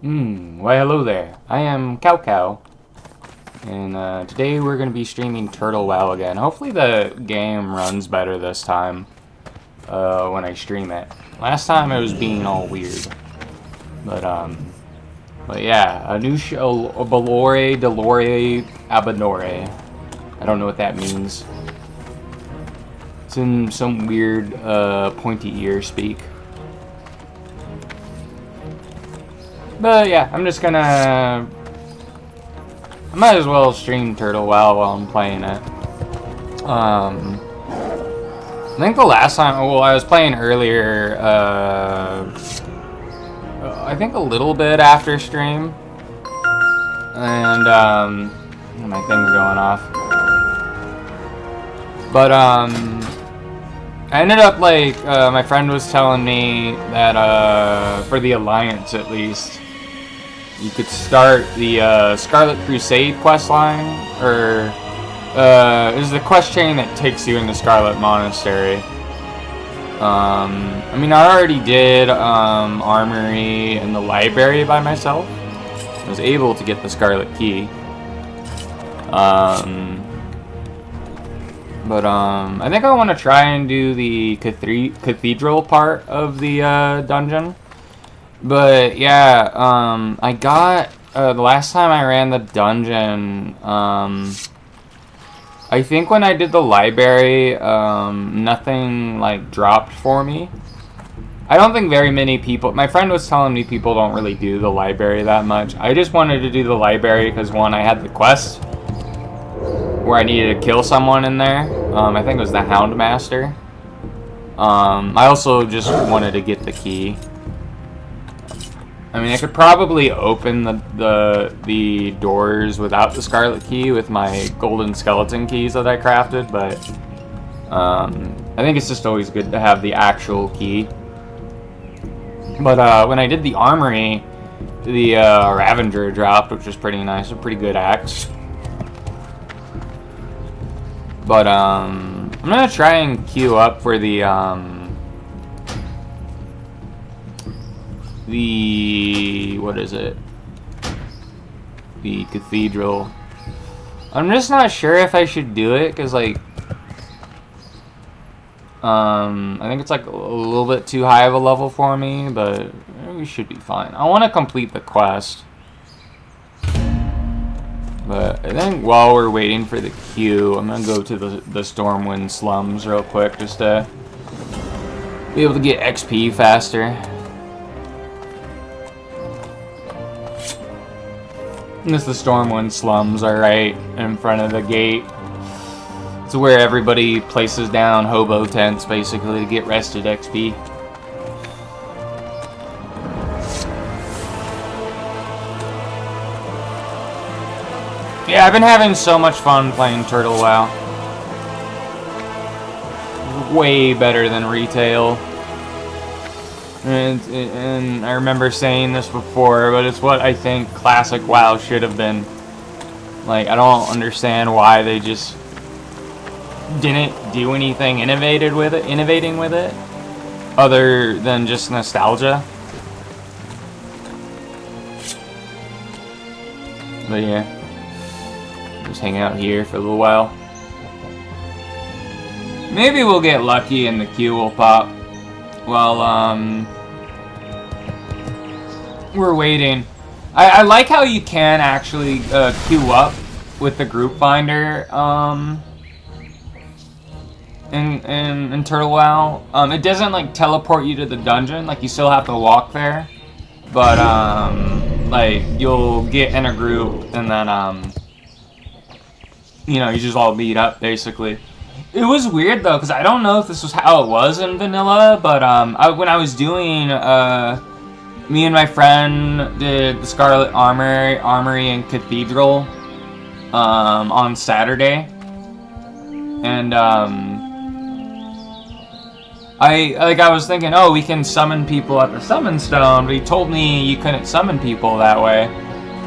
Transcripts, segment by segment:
Why hello there. I am Cow Cow, and today we're going to be streaming Turtle WoW again. Hopefully the game runs better this time when I stream it. Last time it was being all weird. But yeah, a new show, Balore Delore Abinore. I don't know what that means. It's in some weird pointy ear speak. But yeah, I'm just gonna... I might as well stream Turtle WoW while I'm playing it. I think the last time... Well, I was playing earlier, I think a little bit after stream. And, my thing's going off. But, I ended up, like, my friend was telling me that, for the Alliance at least, you could start the Scarlet Crusade questline, or is the quest chain that takes you into Scarlet Monastery. I mean, I already did Armory and the Library by myself. I was able to get the Scarlet Key. But I think I want to try and do the cathedral part of the dungeon. But yeah, I got the last time I ran the dungeon. I think when I did the library, nothing like dropped for me. I don't think very many people. My friend was telling me people don't really do the library that much. I just wanted to do the library because one, I had the quest where I needed to kill someone in there. I think it was the Houndmaster. I also just wanted to get the key. I mean, I could probably open the doors without the Scarlet Key with my golden skeleton keys that I crafted, but I think it's just always good to have the actual key. But when I did the Armory, the Ravager dropped, which was pretty nice, a pretty good axe. But I'm gonna try and queue up for the what is it? The cathedral. I'm just not sure if I should do it, cause like I think it's like a little bit too high of a level for me, but we should be fine. I want to complete the quest. But I think while we're waiting for the queue, I'm gonna go to the Stormwind slums real quick just to be able to get XP faster. And the Stormwind slums are right in front of the gate. It's where everybody places down hobo tents basically to get rested XP. Yeah, I've been having so much fun playing Turtle WoW. Way better than retail. And I remember saying this before, but it's what I think classic WoW should have been. Like, I don't understand why they just didn't do anything innovating with it, other than just nostalgia. But yeah. Just hang out here for a little while. Maybe we'll get lucky and the queue will pop while we're waiting. I like how you can actually queue up with the group finder in Turtle WoW. It doesn't like teleport you to the dungeon, like you still have to walk there, but like you'll get in a group and then you know, you just all meet up, basically. It was weird, though, because I don't know if this was how it was in vanilla, but when I was doing, me and my friend did the Scarlet Armory and Cathedral on Saturday. And I was thinking, oh, we can summon people at the Summon Stone, but he told me you couldn't summon people that way.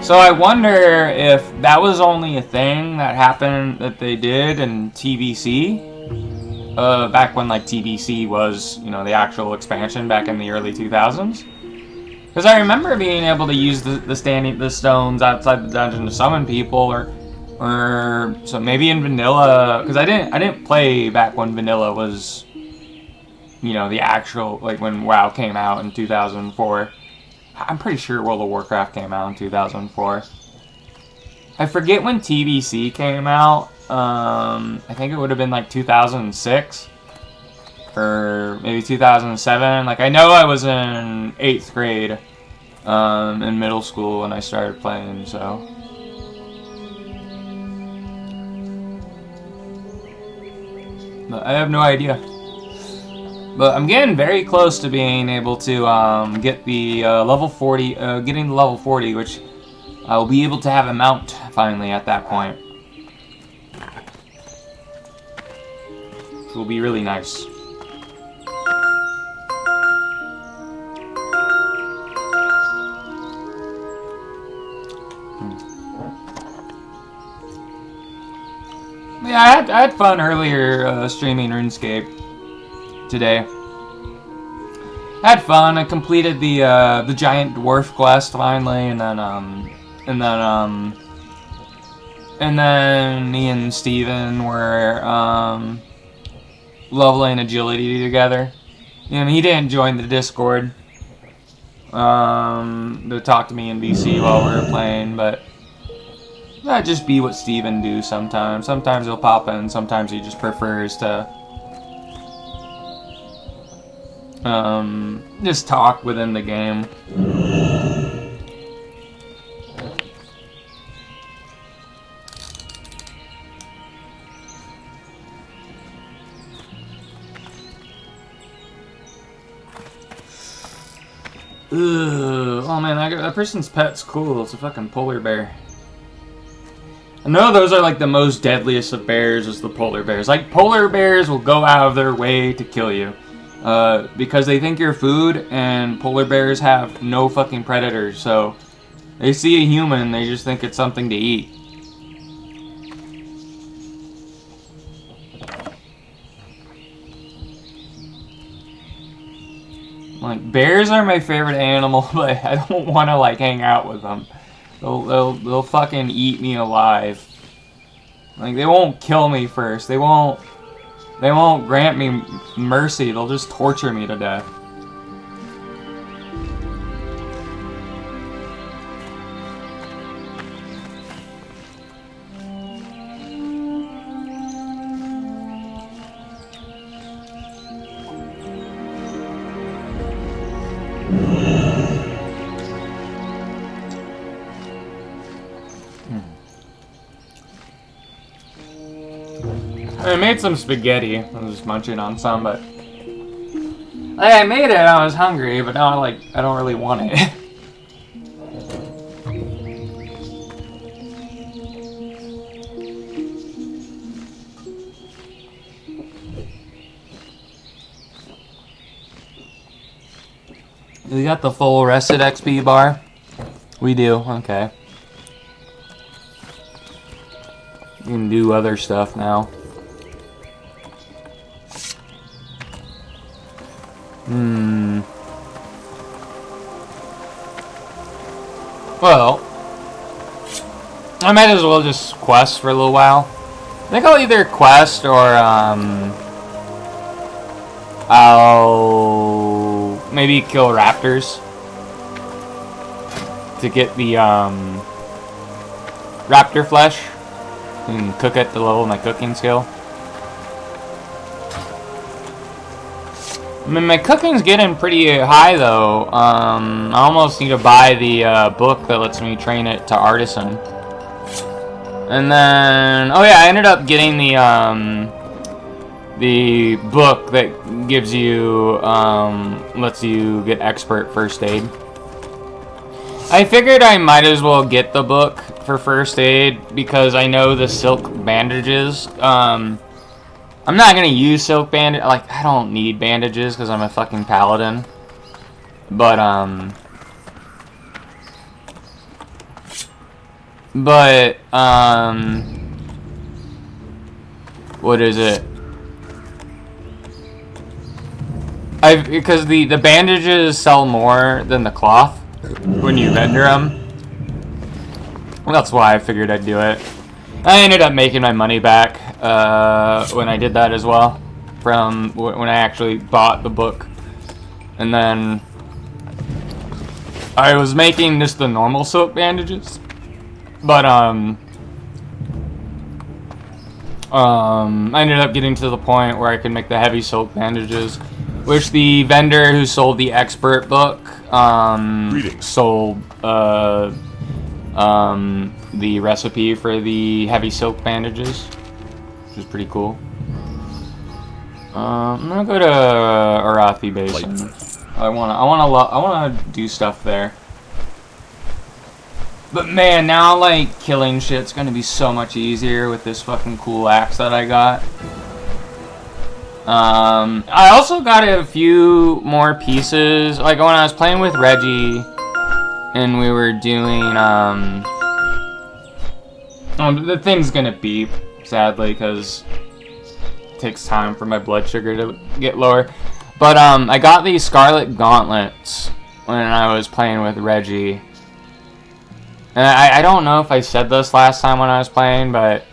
So I wonder if that was only a thing that happened that they did in TBC, back when like TBC was, you know, the actual expansion back in the early 2000s. Because I remember being able to use the stones outside the dungeon to summon people, or so maybe in vanilla. Because I didn't play back when vanilla was, you know, the actual, like when WoW came out in 2004. I'm pretty sure World of Warcraft came out in 2004. I forget when TBC came out. I think it would have been like 2006 or maybe 2007. Like I know I was in 8th grade in middle school when I started playing, so. But I have no idea. But I'm getting very close to being able to get the level 40, getting to level 40, which I'll be able to have a mount finally at that point. Which will be really nice. Yeah, I had fun earlier streaming RuneScape today. I had fun. I completed the giant dwarf quest finally, and then me and Steven were leveling agility together. You know, he didn't join the Discord to talk to me in VC while we were playing, but that'd just be what Steven do sometimes. Sometimes he'll pop in, sometimes he just prefers to just talk within the game. Ugh. Oh man, that person's pet's cool. It's a fucking polar bear. I know those are like the most deadliest of bears is the polar bears. Like polar bears will go out of their way to kill you. Because they think you're food, and polar bears have no fucking predators, so they see a human, they just think it's something to eat. Like, bears are my favorite animal, but I don't want to, like, hang out with them. They'll fucking eat me alive. Like, they won't kill me first. They won't grant me mercy. They'll just torture me to death. I made some spaghetti. I was just munching on some, but I made it. I was hungry, but now I don't really want it. We got the full rested XP bar. We do. Okay. You can do other stuff now. Well, I might as well just quest for a little while. I think I'll either quest or I'll maybe kill raptors to get the raptor flesh and cook it to level my cooking skill. I mean, my cooking's getting pretty high, though. I almost need to buy the book that lets me train it to artisan. And then, oh yeah, I ended up getting the book that gives you, lets you get expert first aid. I figured I might as well get the book for first aid because I know the silk bandages, I'm not gonna use silk bandage. Like, I don't need bandages because I'm a fucking paladin. But what is it? Because the bandages sell more than the cloth. when you vendor them. Well, that's why I figured I'd do it. I ended up making my money back when I did that as well, from when I actually bought the book. And then I was making just the normal silk bandages, but I ended up getting to the point where I could make the heavy silk bandages, which the vendor who sold the expert book sold the recipe for the heavy silk bandages, which is pretty cool. I'm gonna go to Arathi Basin. I wanna do stuff there. But man, now like killing shit's gonna be so much easier with this fucking cool axe that I got. I also got a few more pieces. Like when I was playing with Reggie, and we were doing the thing's gonna beep, sadly, because it takes time for my blood sugar to get lower. But I got these scarlet gauntlets when I was playing with Reggie. And I don't know if I said this last time when I was playing, but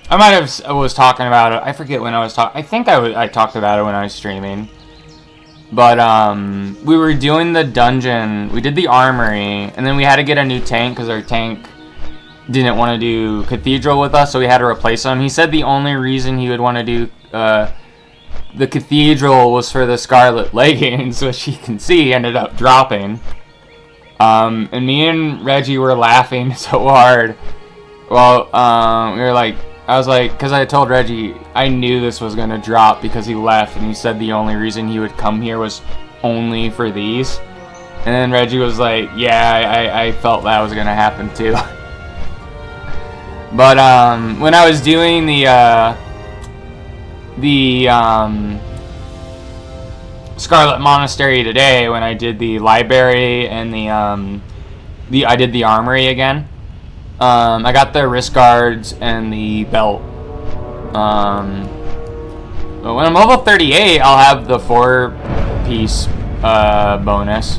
I might have was talking about it. I forget when I was talking. I think I talked about it when I was streaming. But we were doing the dungeon. We did the armory, and then we had to get a new tank because our tank didn't want to do Cathedral with us, so we had to replace him. He said the only reason he would want to do the Cathedral was for the Scarlet leggings, which you can see ended up dropping. And me and Reggie were laughing so hard. Well, we were like, I was like, because I told Reggie I knew this was going to drop because he left, and he said the only reason he would come here was only for these. And then Reggie was like, yeah, I felt that was going to happen too. But when I was doing the Scarlet Monastery today, when I did the library and I did the armory again, I got the wrist guards and the belt. But when I'm level 38, I'll have the 4-piece bonus,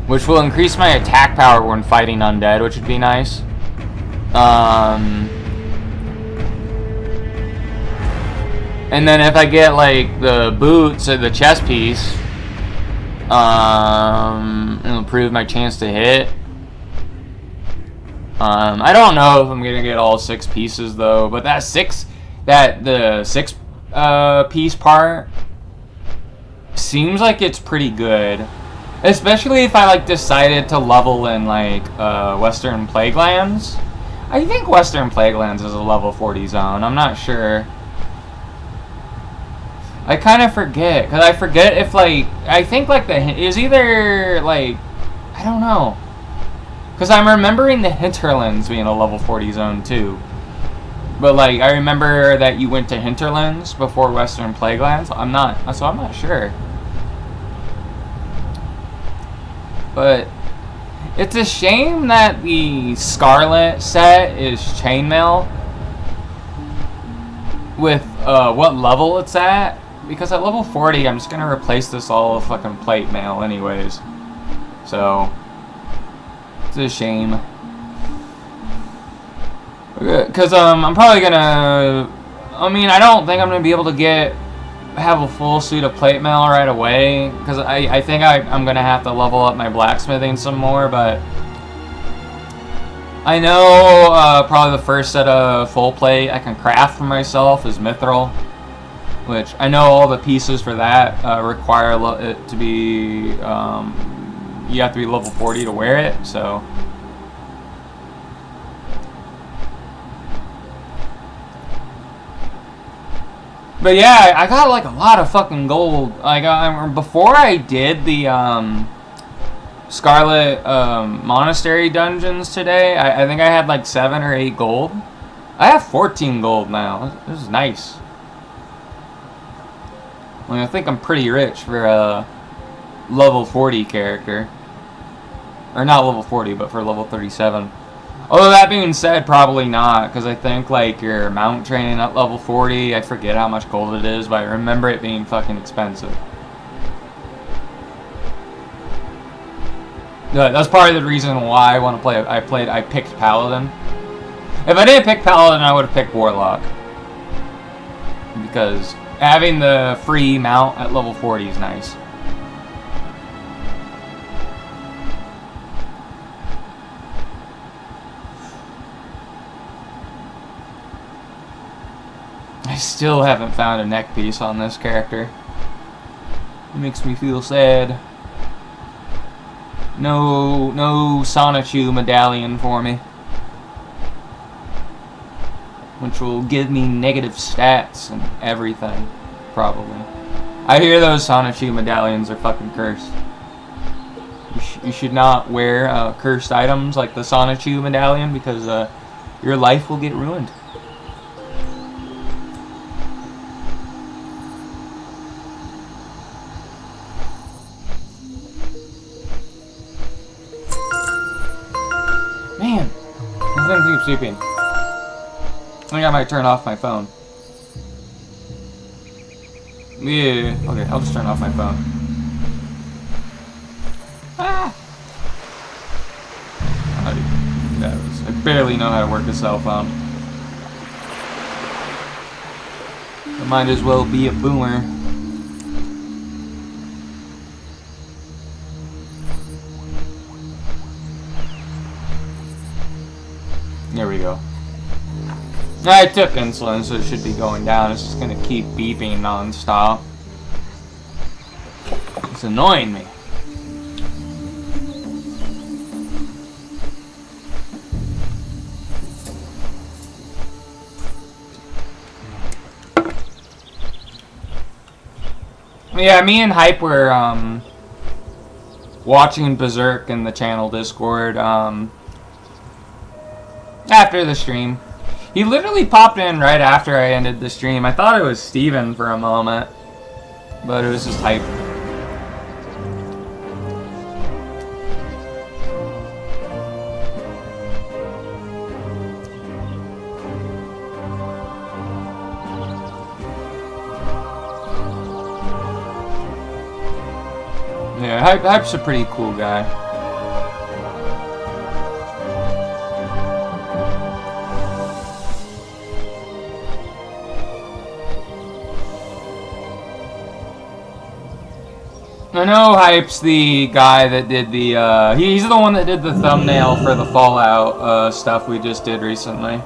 which will increase my attack power when fighting undead, which would be nice. And then if I get like the boots or the chest piece, it'll improve my chance to hit. I don't know if I'm gonna get all 6 pieces though, but the 6 piece part seems like it's pretty good, especially if I like decided to level in like Western Plaguelands. I think Western Plaguelands is a level 40 zone. I'm not sure. I kind of forget, because I forget if, like, I think, like, is either, like, I don't know. Because I'm remembering the Hinterlands being a level 40 zone, too. But, like, I remember that you went to Hinterlands before Western Plaguelands. I'm not sure. But it's a shame that the Scarlet set is chainmail with what level it's at. Because at level 40, I'm just going to replace this all with fucking plate mail anyways. So, it's a shame. Because I'm probably going to... I mean, I don't think I'm going to be able to have a full suit of plate mail right away. Because I think I'm going to have to level up my blacksmithing some more, but... I know probably the first set of full plate I can craft for myself is mithril. Which I know all the pieces for that require it to be, you have to be level 40 to wear it, so. But yeah, I got like a lot of fucking gold. Like before I did the Scarlet Monastery dungeons today, I think I had like 7 or 8 gold. I have 14 gold now. This is nice. I mean, I think I'm pretty rich for a level 40 character. Or not level 40, but for level 37. Although that being said, probably not, because I think like your mount training at level 40, I forget how much gold it is, but I remember it being fucking expensive. That's part of the reason why I want to play. I picked Paladin. If I didn't pick Paladin, I would have picked Warlock. Because having the free mount at level 40 is nice. I still haven't found a neck piece on this character. It makes me feel sad. No Sonichu medallion for me. Which will give me negative stats and everything, probably. I hear those Sonichu medallions are fucking cursed. You should not wear cursed items like the Sonichu medallion because your life will get ruined. Man, this thing keeps sleeping. I think I might turn off my phone. Yeah, okay, I'll just turn off my phone. Ah! I barely know how to work a cell phone. I might as well be a boomer. There we go. I took insulin, so it should be going down. It's just gonna keep beeping non-stop. It's annoying me. Yeah, me and Hype were watching Berserk in the channel Discord after the stream. He literally popped in right after I ended the stream. I thought it was Steven for a moment, but it was just Hype. Yeah, Hype's a pretty cool guy. I know Hype's the guy that did the, he's the one that did the thumbnail for the Fallout stuff we just did recently.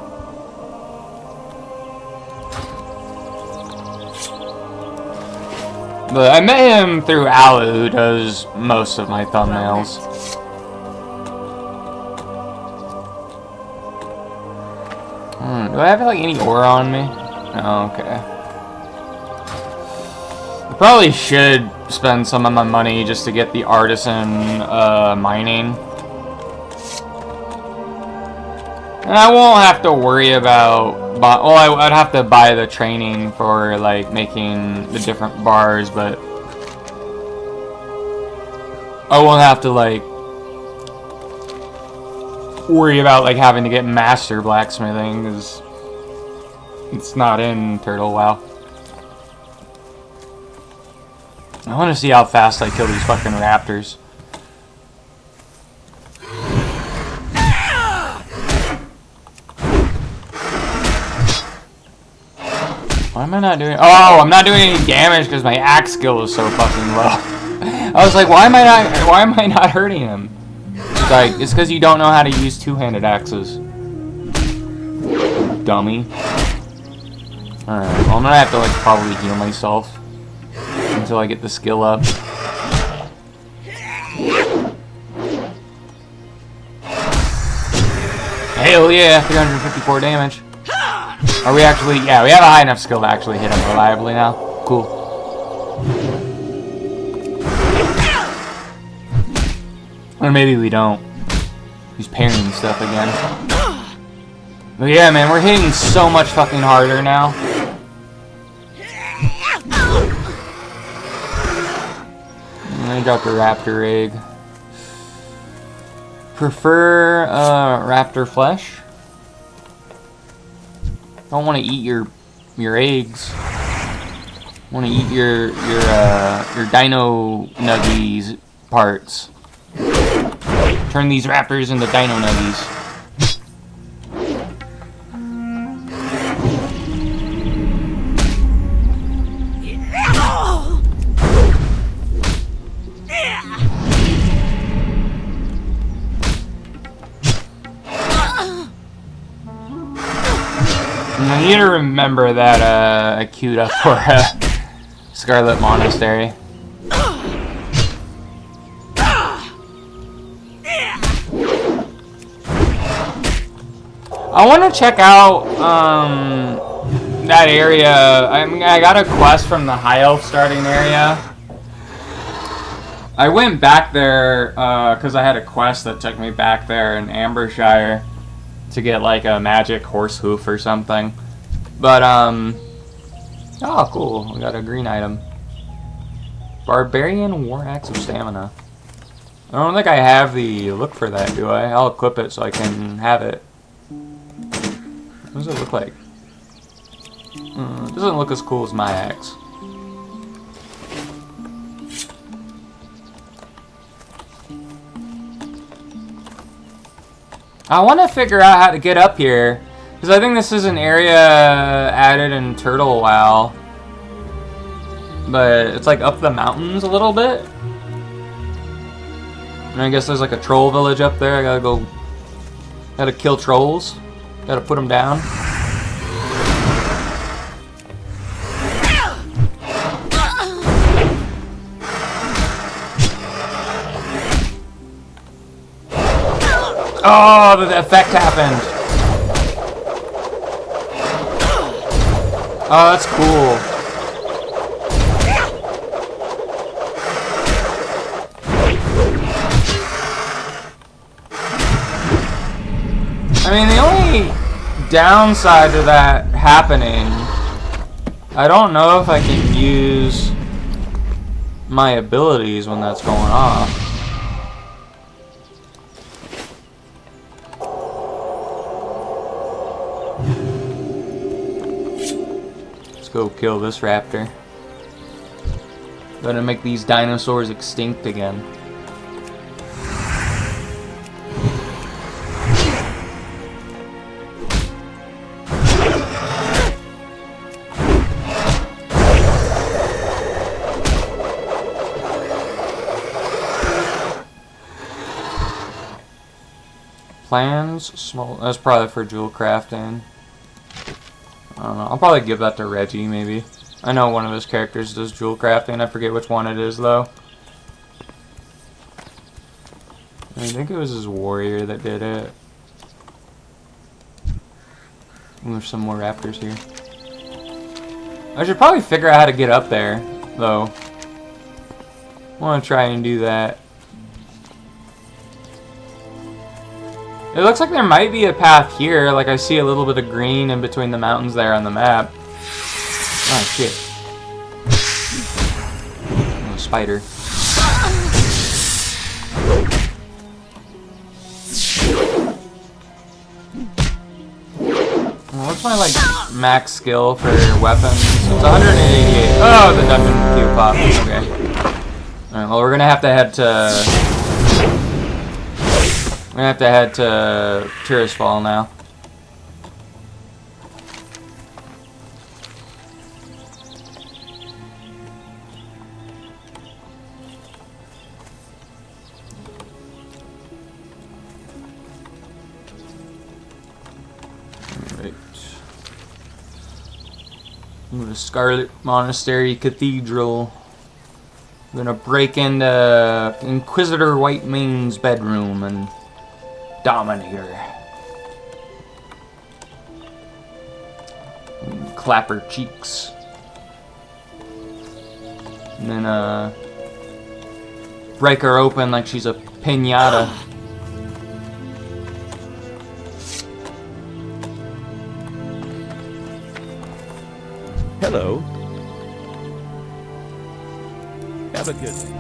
But I met him through Ala, who does most of my thumbnails. Do I have like any ore on me? Oh, okay. I probably should spend some of my money just to get the artisan mining. And I won't have to worry about, well, I'd have to buy the training for like making the different bars, but I won't have to like worry about like having to get master blacksmithing because it's not in Turtle WoW. I want to see how fast I kill these fucking raptors. Why am I not doing... Oh, I'm not doing any damage because my axe skill is so fucking low. I was like, why am I not hurting him? It's like, it's because you don't know how to use two-handed axes. Dummy. Alright, well, I'm gonna have to like probably heal myself until I get the skill up. Hell yeah, 354 damage. Are we actually... Yeah, we have a high enough skill to actually hit him reliably now. Cool. Or maybe we don't. He's parrying stuff again. But yeah, man, we're hitting so much fucking harder now. I dropped a raptor egg. Prefer raptor flesh? Don't want to eat your eggs. Want to eat your dino nuggies parts. Turn these raptors into dino nuggies. I need to remember that I queued up for Scarlet Monastery. I want to check out that area. I mean, I got a quest from the High Elf starting area. I went back there because I had a quest that took me back there in Ambershire to get like a magic horse hoof or something. But oh cool, we got a green item. Barbarian War Axe of Stamina. I don't think I have the look for that, do I? I'll equip it so I can have it. What does it look like? It doesn't look as cool as my axe. I want to figure out how to get up here, because I think this is an area added in Turtle WoW, but it's like up the mountains a little bit. And I guess there's like a troll village up there. I gotta kill trolls. Gotta put them down. Oh, the effect happened. Oh, that's cool. I mean, the only downside to that happening, I don't know if I can use my abilities when that's going off. Go kill this raptor. Gonna make these dinosaurs extinct again. Plans, small. That's probably for jewel crafting. I don't know. I'll probably give that to Reggie, maybe. I know one of his characters does jewel crafting. I forget which one it is, though. I think it was his warrior that did it. There's some more raptors here. I should probably figure out how to get up there, though. I want to try and do that. It looks like there might be a path here. Like, I see a little bit of green in between the mountains there on the map. Oh, shit. Oh, spider. Well, what's my, like, max skill for weapons? It's 188. Oh, the dungeon queue pop. Okay. Alright, well, we're gonna have to head to... We're gonna have to head to Tourist Fall now. Alright. Go to Scarlet Monastery Cathedral. I'm gonna break into Inquisitor Whitemane's bedroom and Dominator. Clap her cheeks. And then, break her open like she's a piñata. Hello. Have a good one.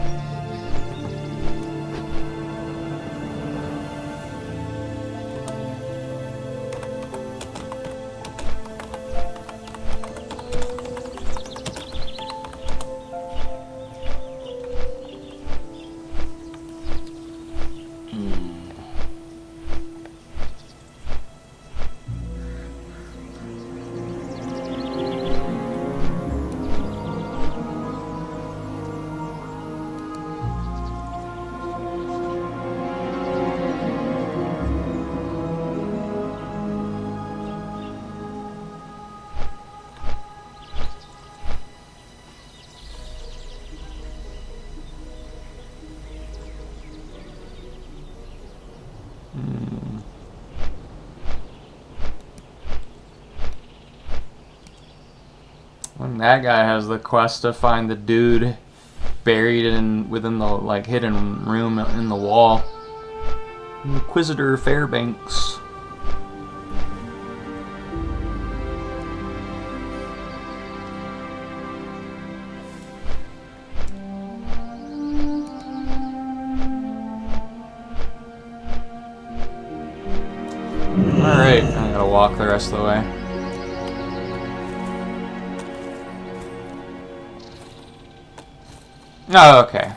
that guy has the quest to find the dude buried within the like hidden room in the wall. Inquisitor Fairbanks. Alright, I gotta walk the rest of the way. Oh, okay.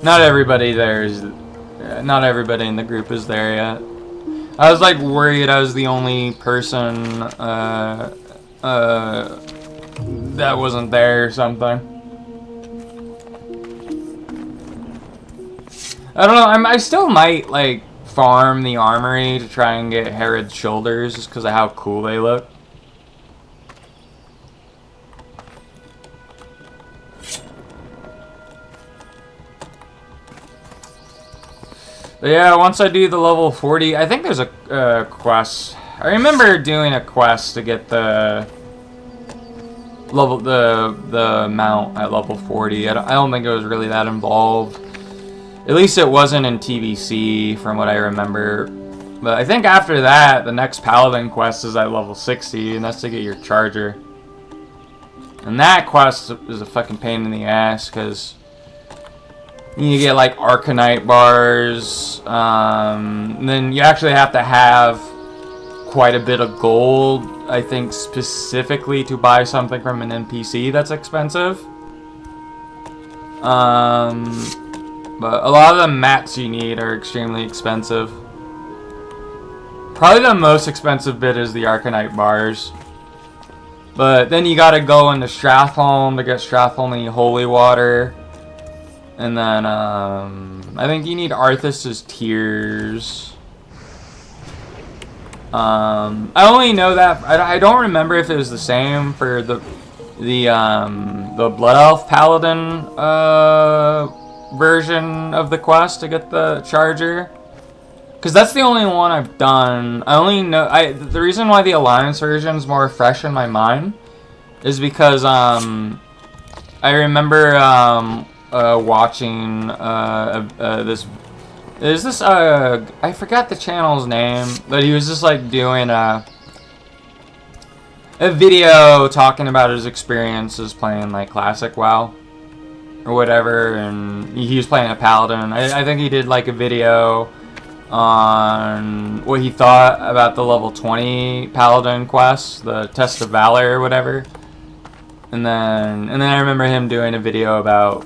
Not everybody in the group is there yet. I was like worried I was the only person that wasn't there or something. I don't know, I still might like farm the armory to try and get Herod's shoulders just because of how cool they look. But yeah, once I do the level 40, I think there's a quest. I remember doing a quest to get the mount at level 40. I don't think it was really that involved. At least it wasn't in TBC from what I remember. But I think after that, the next Paladin quest is at level 60, and that's to get your charger. And that quest is a fucking pain in the ass, because you get like Arcanite bars, and then you actually have to have quite a bit of gold, I think, specifically to buy something from an NPC that's expensive. But a lot of the mats you need are extremely expensive. Probably the most expensive bit is the Arcanite bars. But then you gotta go into Stratholme to get Stratholme Holy Water. And then, I think you need Arthas's Tears. I only know that, I don't remember if it was the same for the Blood Elf Paladin, version of the quest to get the charger. Because that's the only one I've done. I only know, the reason why the Alliance version is more fresh in my mind is because, I remember, watching I forgot the channel's name, but he was just like doing a video talking about his experiences playing like classic WoW or whatever, and he was playing a Paladin. I think he did like a video on what he thought about the level 20 Paladin quest, the Test of Valor or whatever. And then I remember him doing a video about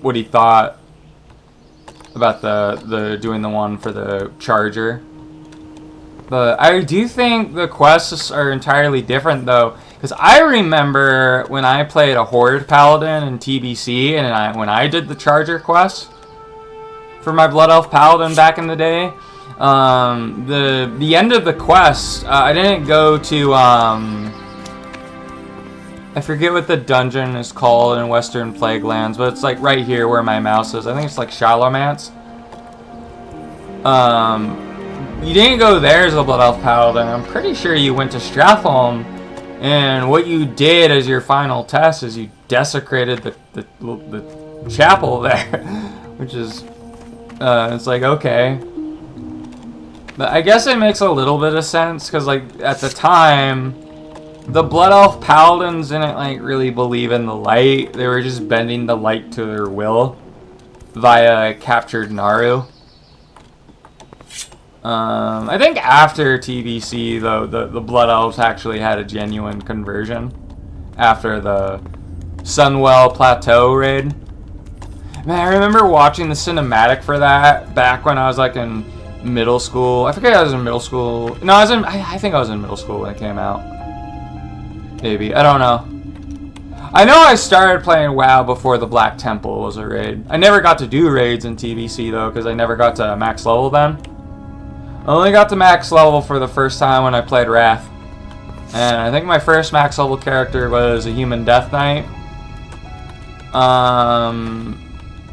what he thought about the doing the one for the charger. But I do think the quests are entirely different though, because I remember when I played a Horde Paladin in TBC, and when I did the charger quest for my Blood Elf Paladin back in the day, the end of the quest, I didn't go to I forget what the dungeon is called in Western Plaguelands, but it's like right here where my mouse is. I think it's like Shalomance. You didn't go there as a Blood Elf Paladin. I'm pretty sure you went to Stratholme, and what you did as your final test is you desecrated the chapel there, which is, it's like, okay. But I guess it makes a little bit of sense, because like at the time, the Blood Elf Paladins didn't like really believe in the light. They were just bending the light to their will via captured Naru. I think after TBC though, the Blood Elves actually had a genuine conversion after the Sunwell Plateau raid. Man, I remember watching the cinematic for that back when I was like in middle school. I forget I was in middle school. No, I think I was in middle school when it came out. Maybe. I don't know. I know I started playing WoW before the Black Temple was a raid. I never got to do raids in TBC though, because I never got to max level then. I only got to max level for the first time when I played Wrath. And I think my first max level character was a Human Death Knight.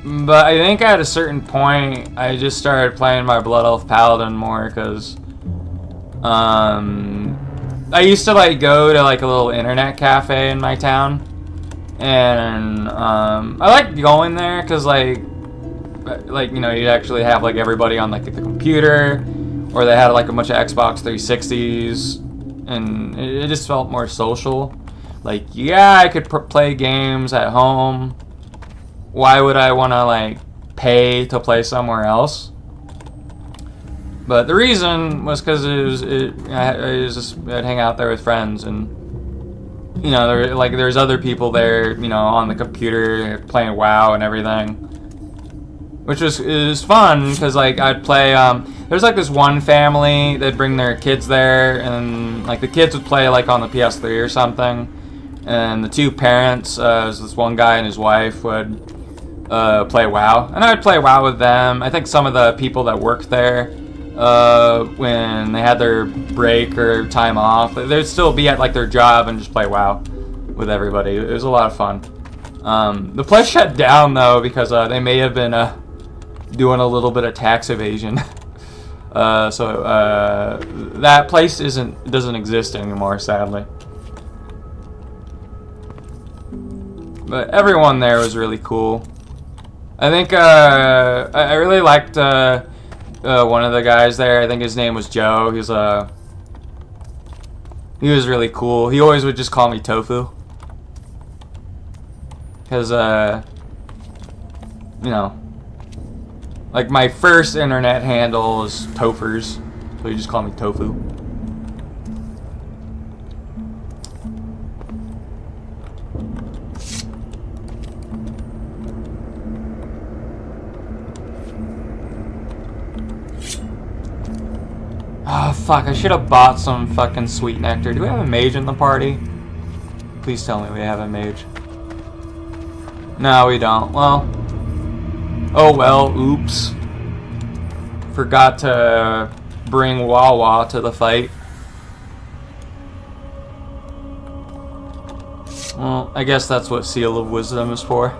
But I think at a certain point, I just started playing my Blood Elf Paladin more, because I used to like go to like a little internet cafe in my town, and I like going there because like you know, you'd actually have like everybody on like the computer, or they had like a bunch of Xbox 360s, and it just felt more social. Like, yeah, I could play games at home. Why would I want to like pay to play somewhere else? But the reason was because I'd hang out there with friends, and you know, there's other people there, you know, on the computer playing WoW and everything, which was fun because like I'd play. There's like this one family that'd bring their kids there, and like the kids would play like on the PS3 or something, and the two parents, this one guy and his wife, would play WoW, and I'd play WoW with them. I think some of the people that worked there, when they had their break or time off, they'd still be at like their job and just play WoW with everybody. It was a lot of fun. The place shut down though because they may have been doing a little bit of tax evasion. So that place doesn't exist anymore, sadly. But everyone there was really cool. I think I really liked one of the guys there. I think his name was Joe. He was really cool. He always would just call me Tofu, because you know, like my first internet handle was Tofers, so he just called me Tofu. Oh, fuck, I should have bought some fucking sweet nectar. Do we have a mage in the party? Please tell me we have a mage. No, we don't. Well. Oh well, oops. Forgot to bring Wawa to the fight. Well, I guess that's what Seal of Wisdom is for.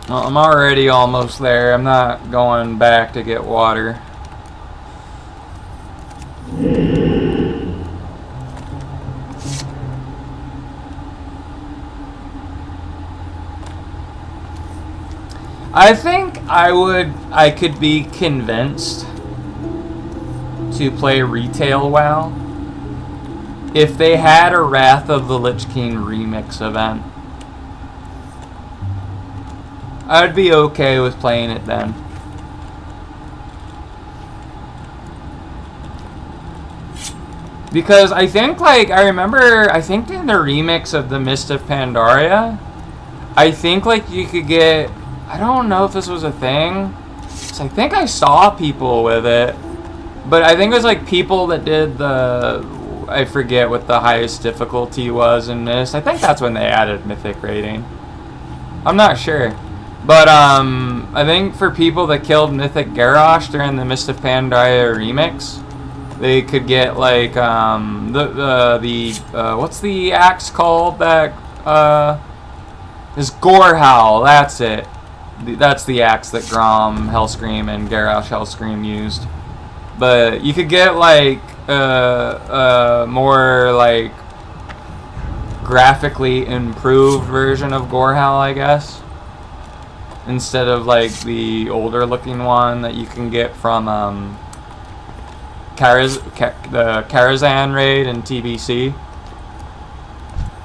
Well, I'm already almost there. I'm not going back to get water. I think I could be convinced to play retail WoW if they had a Wrath of the Lich King remix event. I'd be okay with playing it then. Because I think, like, I think in the remix of the Mist of Pandaria, I think, like, you could get, I don't know if this was a thing, so I think I saw people with it, but I think it was, like, people that did I forget what the highest difficulty was in this. I think that's when they added Mythic rating. I'm not sure. But, I think for people that killed Mythic Garrosh during the Mist of Pandaria remix, they could get, like, what's the axe called that, is Gorehowl, that's it. That's the axe that Grom Hellscream and Garrosh Hellscream used. But you could get, like, more, like, graphically improved version of Gorehowl, I guess, instead of like the older looking one that you can get from the Karazhan raid in TBC.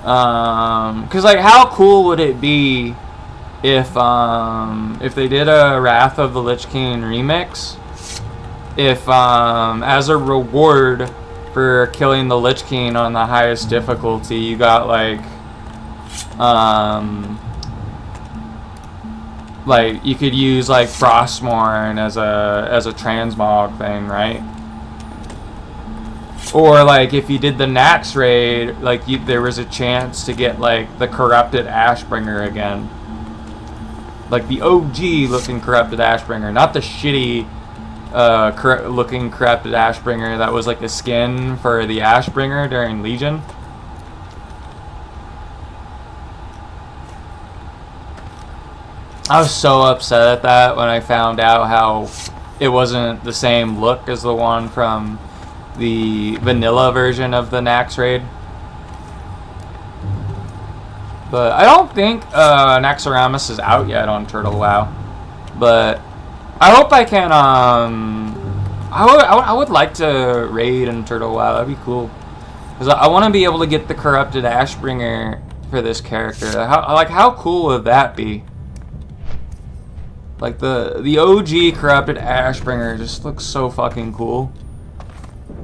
Cause like how cool would it be if they did a Wrath of the Lich King remix, if as a reward for killing the Lich King on the highest difficulty you got like you could use like Frostmourne as a transmog thing, right? Or like if you did the Nax raid, like there was a chance to get like the corrupted Ashbringer again, like the OG looking corrupted Ashbringer, not the shitty looking corrupted Ashbringer that was like the skin for the Ashbringer during Legion. I was so upset at that when I found out how it wasn't the same look as the one from the vanilla version of the Nax raid. But I don't think Naxxramas is out yet on Turtle WoW. But I hope I can. I would like to raid in Turtle WoW. That'd be cool. Cause I want to be able to get the corrupted Ashbringer for this character. How cool would that be? Like the OG corrupted Ashbringer just looks so fucking cool.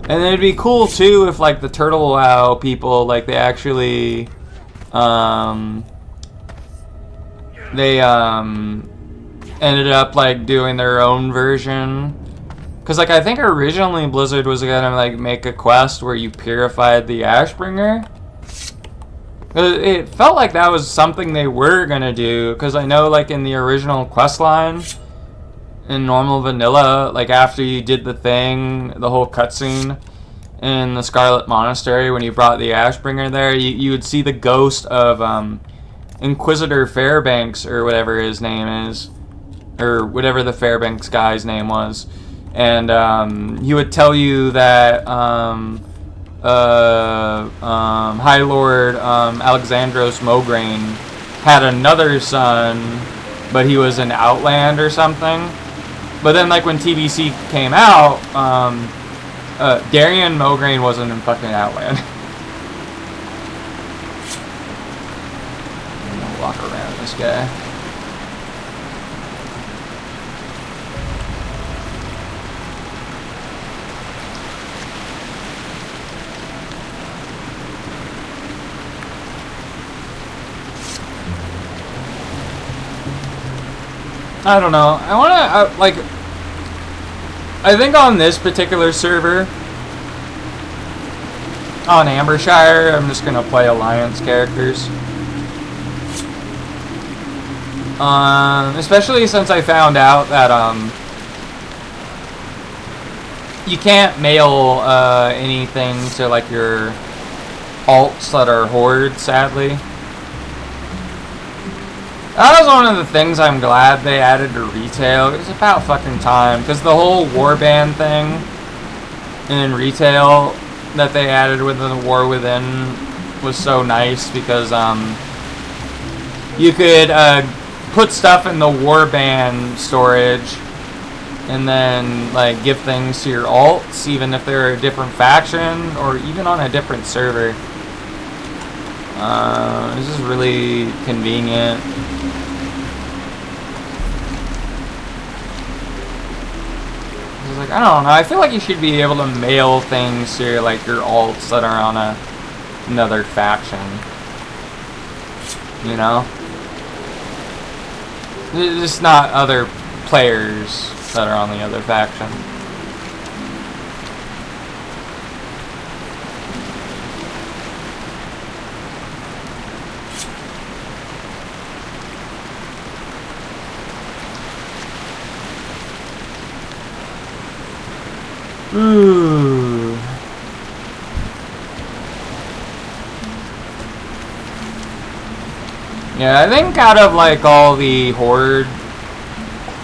And it'd be cool too if like the Turtle WoW people like they actually ended up like doing their own version. Cause like I think originally Blizzard was gonna like make a quest where you purified the Ashbringer. It felt like that was something they were gonna do. Cause I know like in the original quest line in normal vanilla, like after you did the thing, the whole cutscene in the Scarlet Monastery when you brought the Ashbringer there, you would see the ghost of Inquisitor Fairbanks or whatever his name is, or whatever the Fairbanks guy's name was. And he would tell you that High Lord Alexandros Mograine had another son, but he was in Outland or something. But then, like, when TBC came out, Darian Mograine wasn't in fucking Outland. I'm gonna walk around this guy. I don't know. I want to, like, I think on this particular server, on Ambershire, I'm just going to play Alliance characters. Especially since I found out that, you can't mail, anything to, like, your alts that are Horde, sadly. That was one of the things I'm glad they added to retail. It was about fucking time. Because the whole warband thing in retail that they added within the War Within was so nice. Because you could put stuff in the warband storage and then like give things to your alts, even if they're a different faction or even on a different server. This is really convenient. Like, I don't know, I feel like you should be able to mail things to your, like, your alts that are on another faction. You know? Just not other players that are on the other faction. Ooh. Yeah, I think out of like all the Horde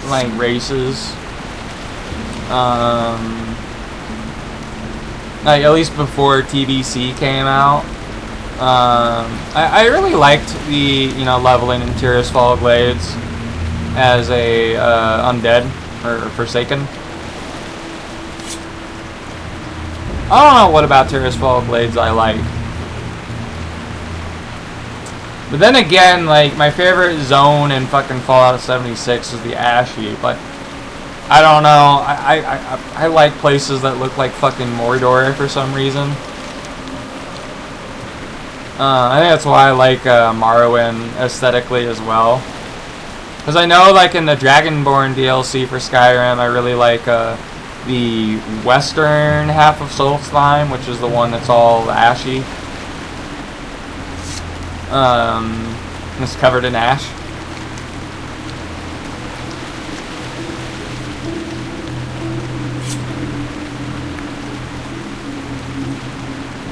like races, like at least before TBC came out, I really liked the, you know, leveling in Tirisfal Glades as a undead or Forsaken. I don't know what about Tirisfal Glades I like. But then again, like, my favorite zone in fucking Fallout 76 is the Ash Heap. Like, I don't know. I like places that look like fucking Mordor for some reason. I think that's why I like Morrowind aesthetically as well. Because I know, like, in the Dragonborn DLC for Skyrim, I really like the western half of Solstheim, which is the one that's all ashy. It's covered in ash.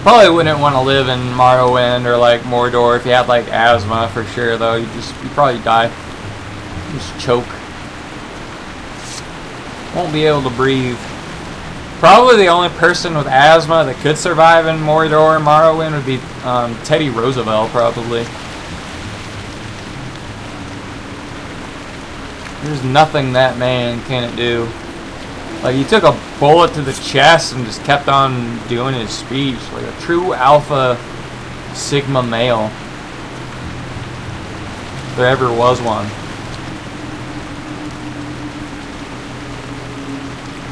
Probably wouldn't want to live in Morrowind or like Mordor if you had like asthma for sure though. You'd probably die. Just choke. Won't be able to breathe. Probably the only person with asthma that could survive in Mordor and Morrowind would be Teddy Roosevelt, probably. There's nothing that man can't do. Like, he took a bullet to the chest and just kept on doing his speech. Like a true alpha sigma male. If there ever was one.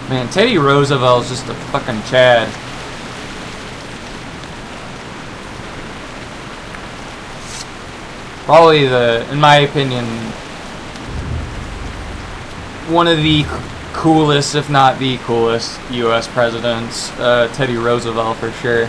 Man, Teddy Roosevelt's just a fucking Chad. Probably in my opinion, one of the coolest, if not the coolest, U.S. presidents. Teddy Roosevelt for sure.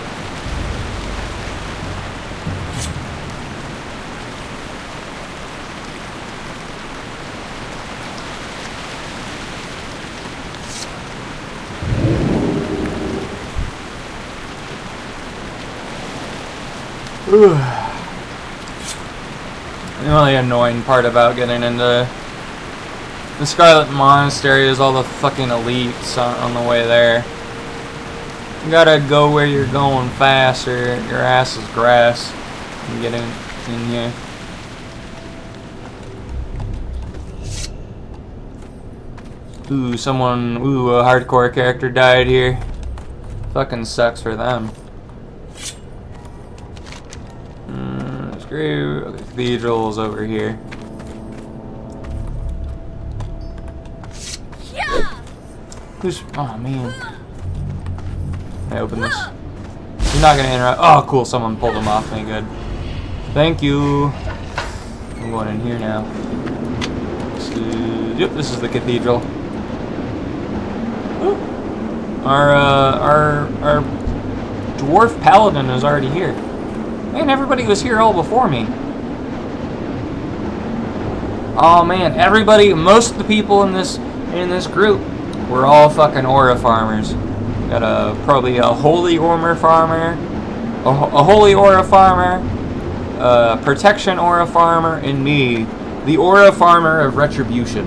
The only annoying part about getting into the Scarlet Monastery is all the fucking elites on the way there. You gotta go where you're going fast or your ass is grass. You get in here. Ooh, a hardcore character died here. Fucking sucks for them. Screw. Okay, cathedral's over here. Oh man. Can I open this? He's not gonna interrupt. Oh cool, someone pulled him off me, good. Thank you. I'm going in here now. Yep, this is the cathedral. Ooh. Our dwarf paladin is already here. Man, everybody was here all before me. Oh man, most of the people in this group were all fucking aura farmers. Got probably a holy aura farmer, a holy aura farmer, protection aura farmer, and me, the aura farmer of retribution.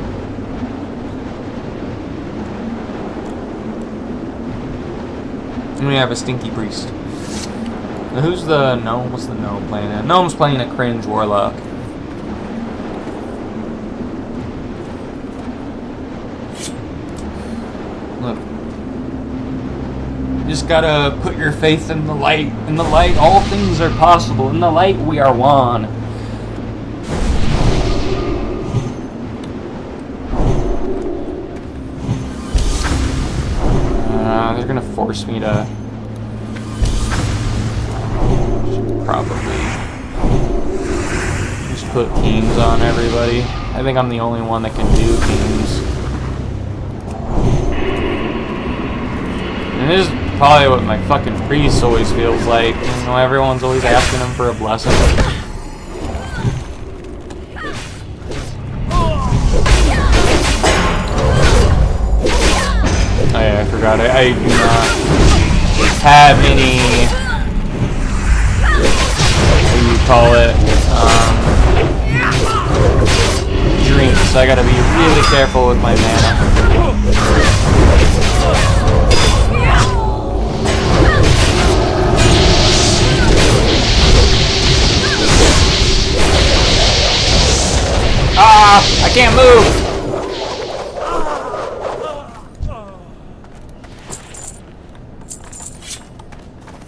And we have a stinky priest. Now who's the gnome? What's the gnome playing at? Gnome's playing a cringe warlock. Look. You just gotta put your faith in the light. In the light, all things are possible. In the light, we are one. They're gonna force me to... Probably just put kings on everybody. I think I'm the only one that can do kings. And this is probably what my fucking priest always feels like. You know, everyone's always asking him for a blessing. Oh yeah, I forgot. I do not have any... call it drinks, so I gotta be really careful with my mana. Ah, I can't move.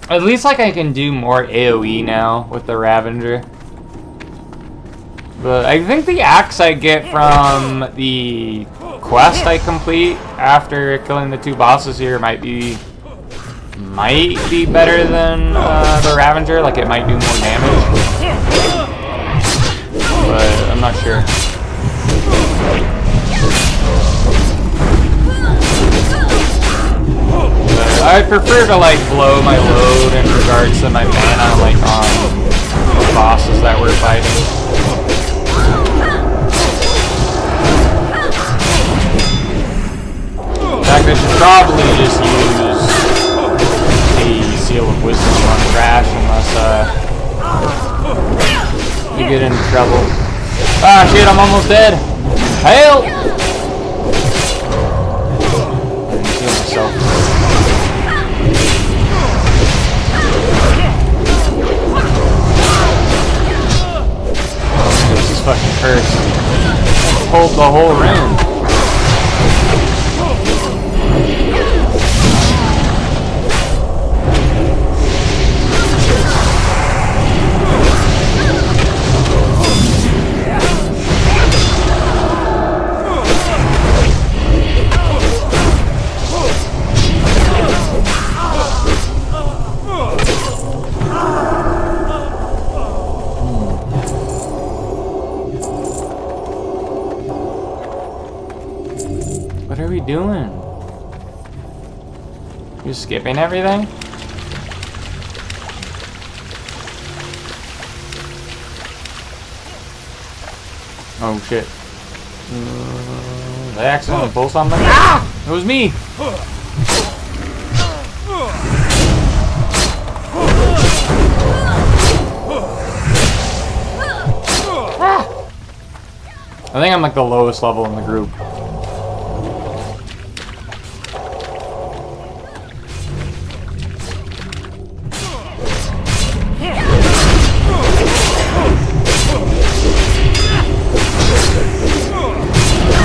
At least like I can do more AoE now with the Ravenger. But I think the axe I get from the quest I complete after killing the 2 bosses here might be better than the Ravenger. Like it might do more damage. But I'm not sure. I'd prefer to like blow my load in regards to my mana like on the bosses that we're fighting. In fact, I should probably just use the Seal of Wisdom on Crash unless you get into trouble. Ah shit, I'm almost dead. Help! Heal myself. This is fucking cursed. Hold the whole room. What are we doing? You skipping everything? Oh shit. Did I accidentally pull something? Ah! It was me! Ah! I think I'm like the lowest level in the group.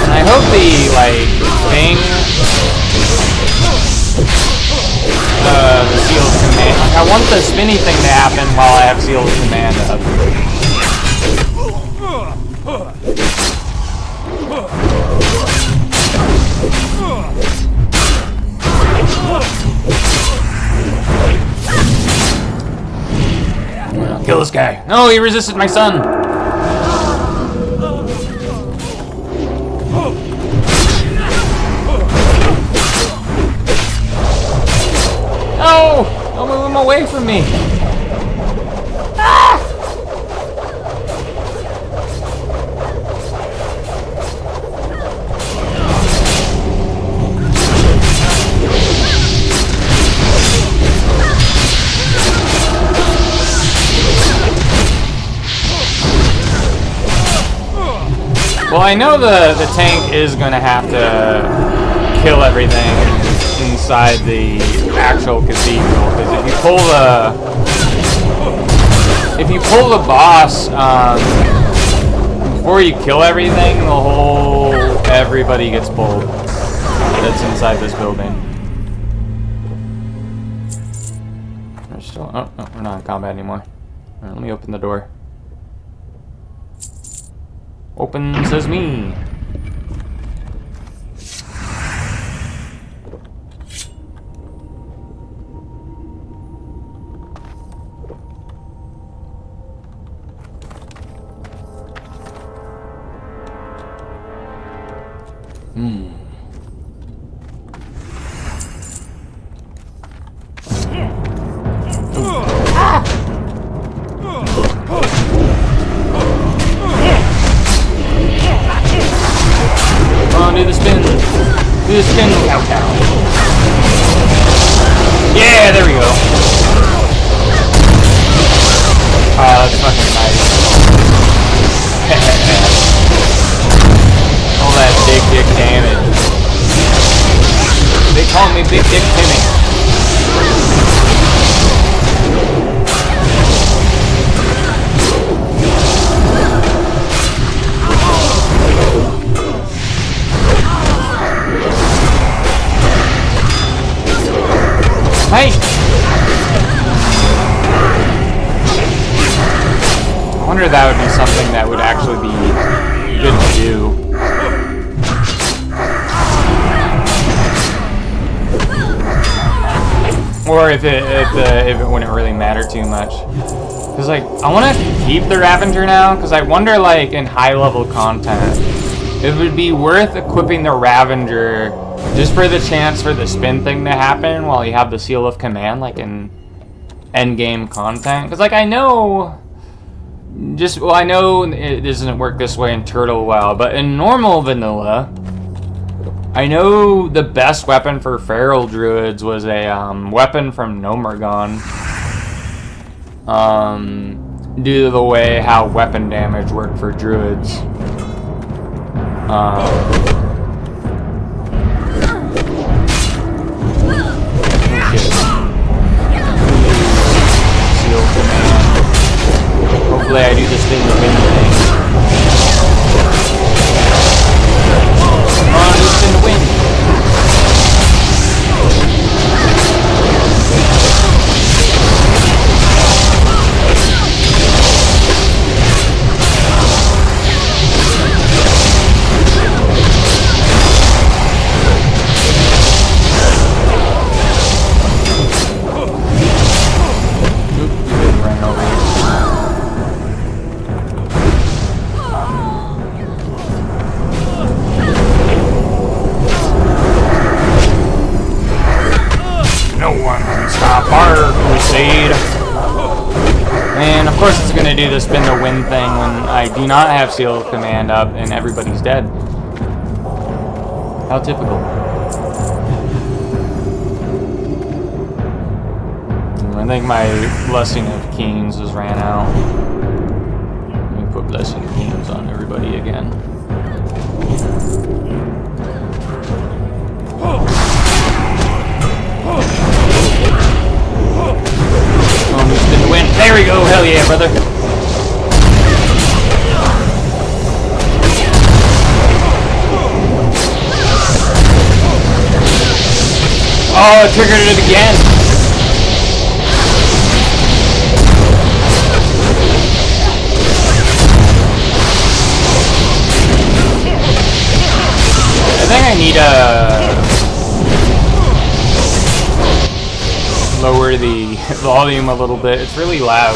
I hope the, like, thing, the seal of command, like, I want the spinny thing to happen while I have seal of command up. Kill this guy. No, he resisted my son. No! Don't move him away from me! Ah! Well, I know the tank is gonna have to kill everything inside the actual cathedral, because if you pull the boss before you kill everything, everybody gets pulled that's inside this building. We're still we're not in combat anymore. All right, let me open the door. Open says me. Do the spin. Do the spin countdown. Yeah, there we go. Oh, that's fucking nice. All that big dick damage. They call me Big Dick Timmy. Hey! I wonder if that would be something that would actually be good to do. Or if it wouldn't really matter too much. Because, like, I want to keep the Ravager now, because I wonder, like, in high-level content, it would be worth equipping the Ravager just for the chance for the spin thing to happen while you have the seal of command, like in endgame content. Because, like, I know it doesn't work this way in Turtle WoW, but in normal vanilla, I know the best weapon for feral druids was a weapon from Nomergon. Due to the way how weapon damage worked for druids. Seal command. Hopefully I do this thing the win thing. Come on, do spin the win. And of course it's going to do the spin the win thing when I do not have seal command up and everybody's dead. How typical. I think my Blessing of Kings has ran out. Let me put Blessing of Kings on everybody again. Spin the win. There we go. Hell yeah, brother. Oh, it triggered it again. I think I need lower the volume a little bit. It's really loud.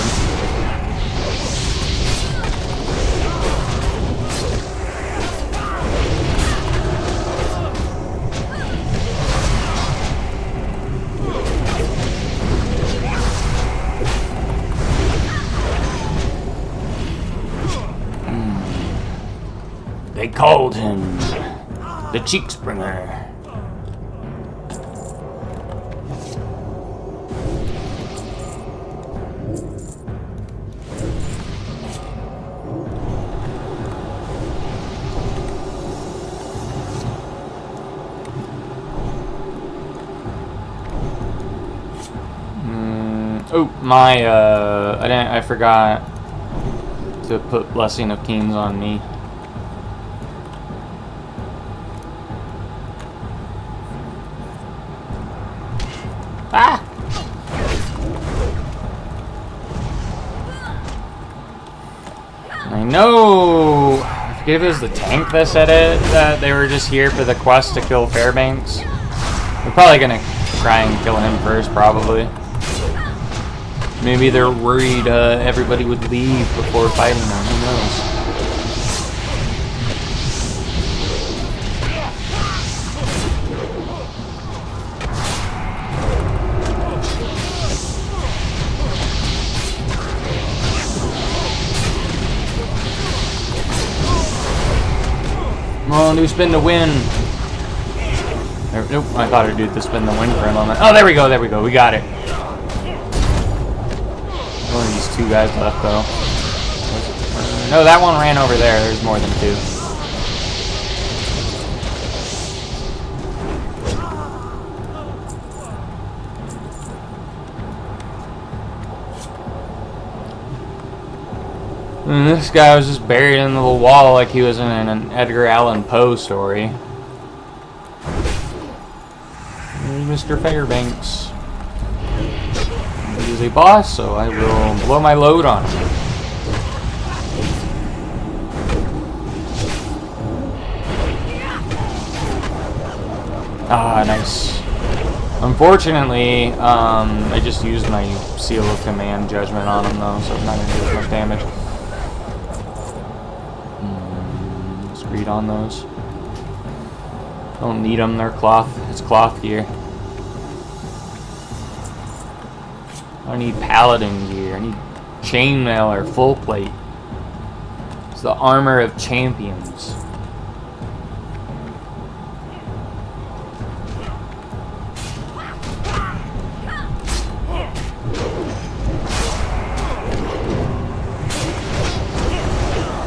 They called him the Cheek Springer. Oh, I forgot to put Blessing of Kings on me. Ah! I know! I forget if it was the tank that said it, that they were just here for the quest to kill Fairbanks. We're probably gonna try and kill him first, probably. Maybe they're worried everybody would leave before fighting them. Who knows? Come on, do spin the win. Nope, I thought I'd do the spin the win for a moment. Oh, there we go, we got it. Only these two guys left, though. No, that one ran over there. There's more than two. And this guy was just buried in the wall like he was in an Edgar Allan Poe story. There's Mr. Fairbanks. He is a boss, so I will blow my load on him. Ah, nice. Unfortunately, I just used my Seal of Command Judgment on him, though, so I'm not going to do as much damage. Let's read on those. Don't need them, they're cloth. It's cloth gear. I need Paladin gear. I need chainmail or full plate. It's the armor of champions.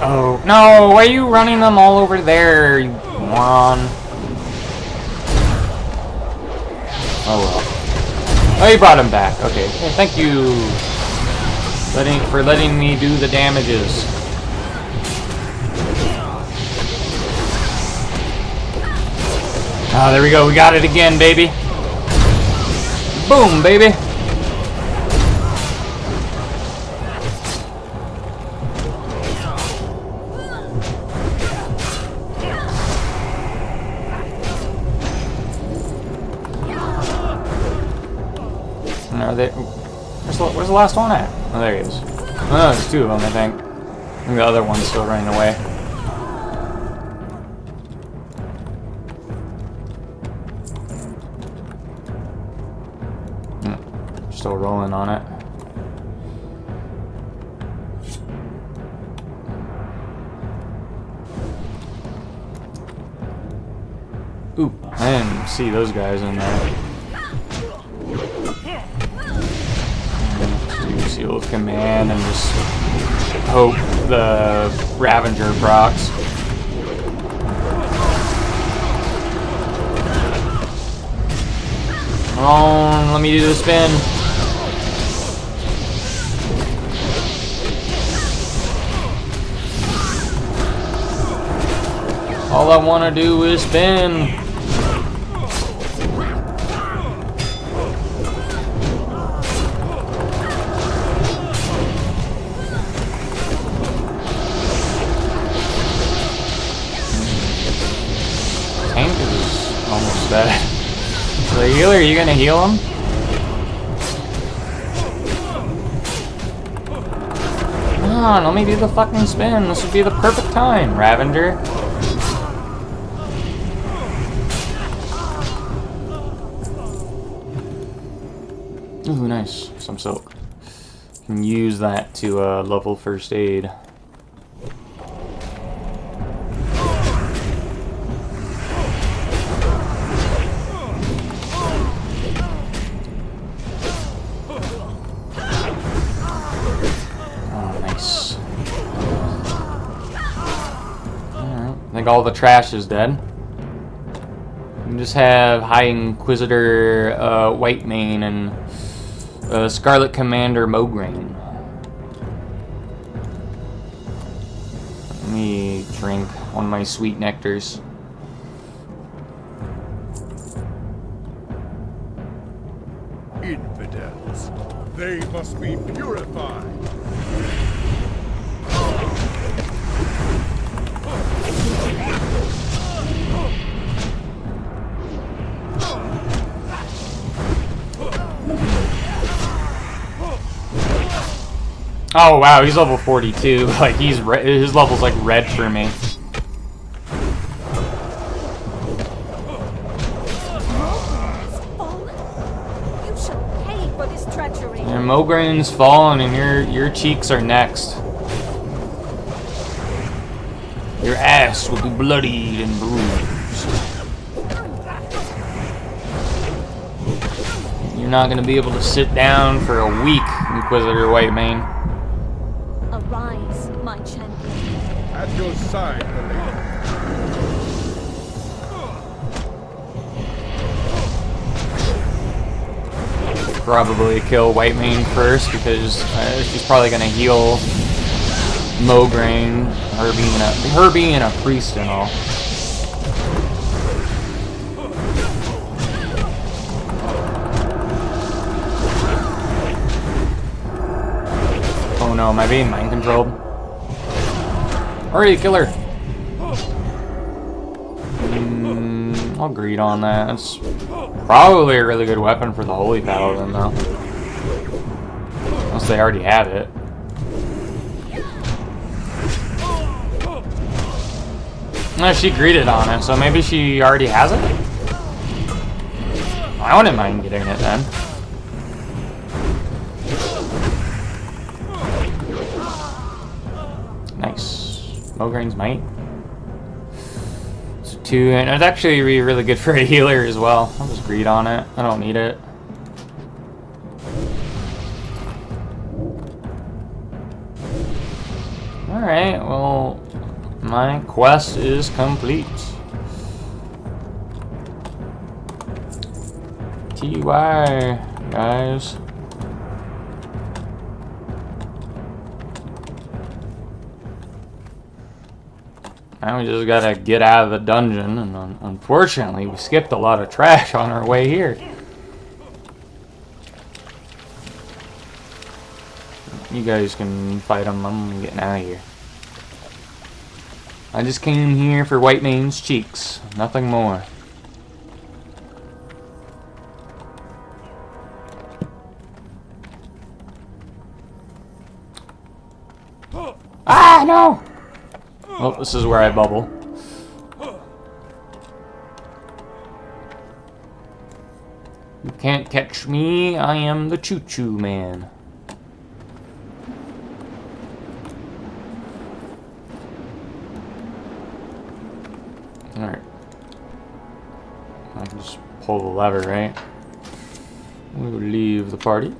Oh, No, why are you running them all over there, you moron? Oh well. Oh, you brought him back. Okay. Hey, thank you for letting me do the damages. Ah, there we go. We got it again, baby. Boom, baby. Are they? Where's the last one at? Oh, there he is. Oh, there's two of them, I think. And the other one's still running away. Still rolling on it. Ooh, I didn't see those guys in there. Seal of command and just hope the Ravager procs. Come on, let me do the spin. All I want to do is spin. Tank is almost dead. The healer, are you gonna heal him? Come on, let me do the fucking spin. This would be the perfect time, Ravager. Ooh, nice. Some silk. Can use that to level first aid. I think all the trash is dead. You just have High Inquisitor White Mane and Scarlet Commander Mograine. Let me drink one of my sweet nectars. Infidels. They must be purified. Oh wow, he's level 42. Like his level's like red for me. You shall pay for this treachery. And Mograine's fallen, and your cheeks are next. Your ass will be bloodied and bruised. You're not gonna be able to sit down for a week, Inquisitor Whitemane. Arise, my champion. At your side, Paladin. Probably kill Whitemane first because she's probably gonna heal Mograine. Her being a priest and all. Oh no, am I being mind controlled? Hurry, kill her! I'll greed on that. That's probably a really good weapon for the Holy Paladin, though. Unless they already have it. No, she greeted on it, so maybe she already has it? I wouldn't mind getting it then. Nice. Mograine's Might. So 2, and it's actually really good for a healer as well. I'll just greed on it. I don't need it. Alright, well, My quest is complete. TY, guys. Now we just gotta get out of the dungeon, and unfortunately we skipped a lot of trash on our way here. You guys can fight them. I'm getting out of here. I just came here for White Mane's cheeks, nothing more. Ah, no! Well, this is where I bubble. You can't catch me, I am the choo-choo man. Alright. I can just pull the lever, right? We will leave the party.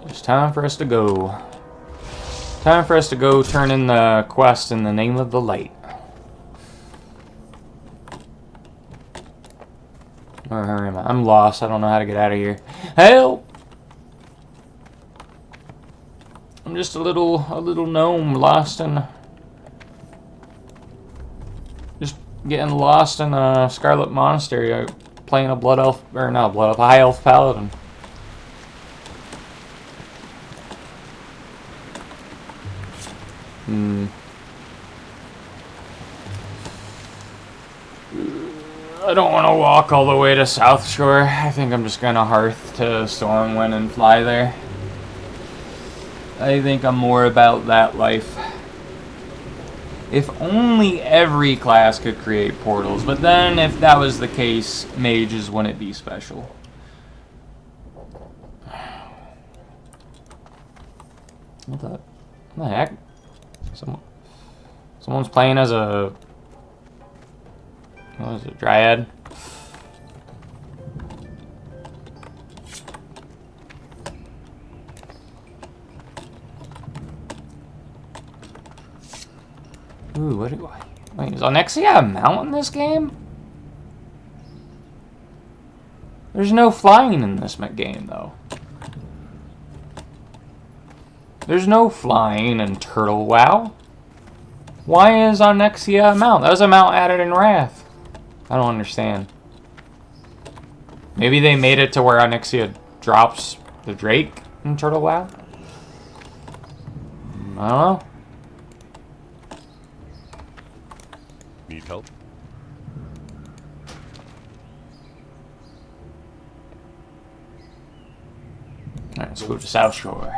It's time for us to go. Time for us to go turn in the quest in the name of the light. Where am I? I'm lost. I don't know how to get out of here. Help! I'm just a little gnome lost in... Just getting lost in a Scarlet Monastery, playing a blood elf, or not blood elf, a high elf paladin. I don't want to walk all the way to South Shore. I think I'm just gonna hearth to Stormwind and fly there. I think I'm more about that life. If only every class could create portals, but then if that was the case, mages wouldn't be special. What the heck? Someone's playing as a... What is it, Dryad? Ooh, what do I... Wait, is Onyxia a mount in this game? There's no flying in this game, though. There's no flying in Turtle WoW. Why is Onyxia a mount? That was a mount added in Wrath. I don't understand. Maybe they made it to where Onyxia drops the Drake in Turtle WoW? I don't know. Need help? Alright, let's go to South Shore.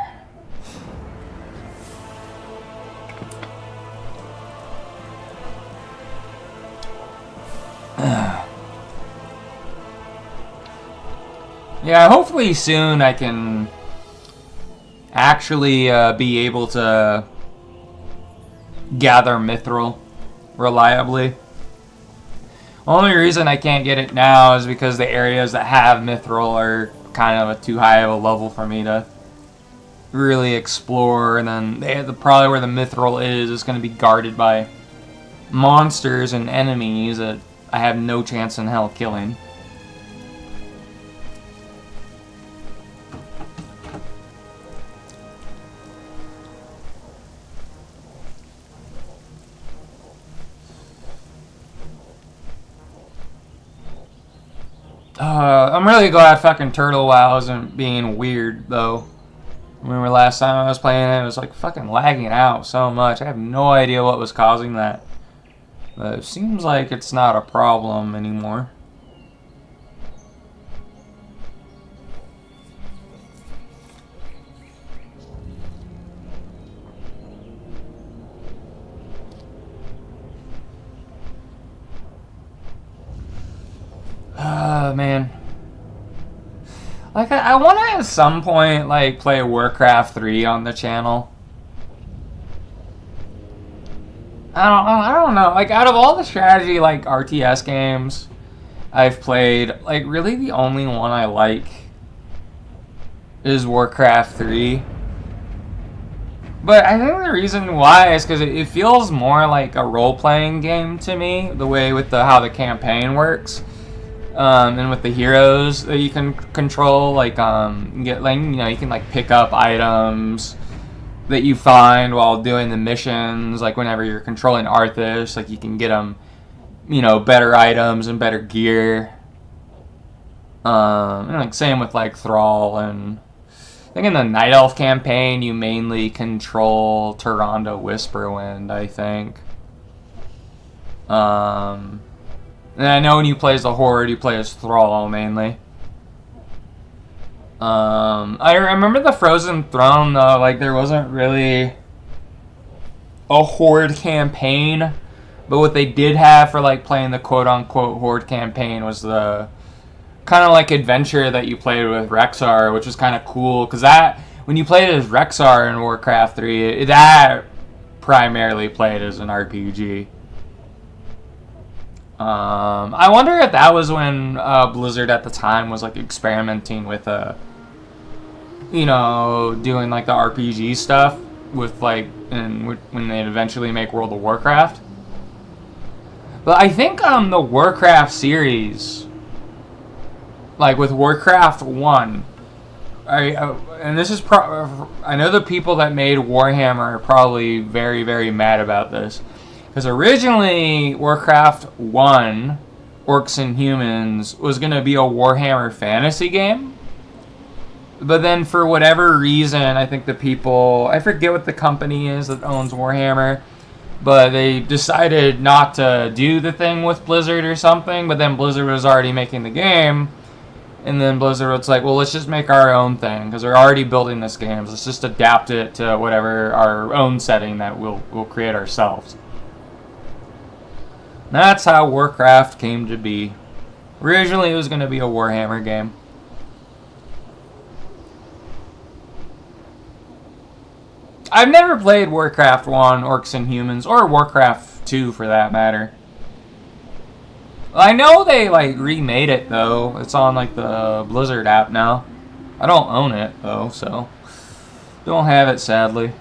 Yeah, hopefully soon I can actually be able to gather mithril reliably. Only reason I can't get it now is because the areas that have mithril are kind of too high of a level for me to really explore, and then probably where the mithril is going to be guarded by monsters and enemies that I have no chance in hell killing. I'm really glad fucking Turtle WoW isn't being weird, though. I remember last time I was playing it, it was like fucking lagging out so much. I have no idea what was causing that. But it seems like it's not a problem anymore. Man. Like, I want to at some point, like, play Warcraft 3 on the channel. I don't know. Like, out of all the strategy, like, RTS games I've played, like, really the only one I like is Warcraft 3. But I think the reason why is because it feels more like a role-playing game to me, the way with how the campaign works, and with the heroes that you can control. Like get like you can like pick up items that you find while doing the missions. Like whenever you're controlling Arthas, like you can get them, better items and better gear. And like same with like Thrall and. I think in the Night Elf campaign, you mainly control Tyrande Whisperwind, I think. And I know when you play as the Horde, you play as Thrall, mainly. I remember the Frozen Throne, though, like, there wasn't really a Horde campaign. But what they did have for, like, playing the quote-unquote Horde campaign was the kind of like adventure that you played with Rexxar, which was kind of cool because that when you played as Rexxar in Warcraft 3, that primarily played as an RPG. I wonder if that was when Blizzard at the time was like experimenting with doing like the RPG stuff with like when they eventually make World of Warcraft. But I think the Warcraft series, like with Warcraft 1, and this is I know the people that made Warhammer are probably very, very mad about this. Because originally, Warcraft 1, Orcs and Humans, was going to be a Warhammer fantasy game. But then for whatever reason, I think the people, I forget what the company is that owns Warhammer, but they decided not to do the thing with Blizzard or something. But then Blizzard was already making the game. And then Blizzard was like, well, let's just make our own thing, because they're already building this game. So let's just adapt it to whatever our own setting that we'll create ourselves. That's how Warcraft came to be. Originally, it was going to be a Warhammer game. I've never played Warcraft 1, Orcs and Humans, or Warcraft 2 for that matter. I know they like remade it though. It's on like the Blizzard app now. I don't own it though, so don't have it sadly.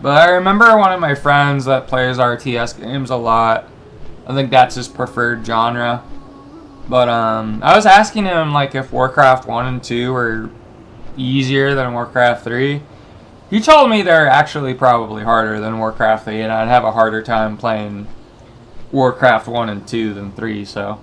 But I remember one of my friends that plays RTS games a lot. I think that's his preferred genre. But I was asking him like if Warcraft 1 and 2 were easier than Warcraft 3. He told me they're actually probably harder than Warcraft 3, and I'd have a harder time playing Warcraft 1 and 2 than 3, so.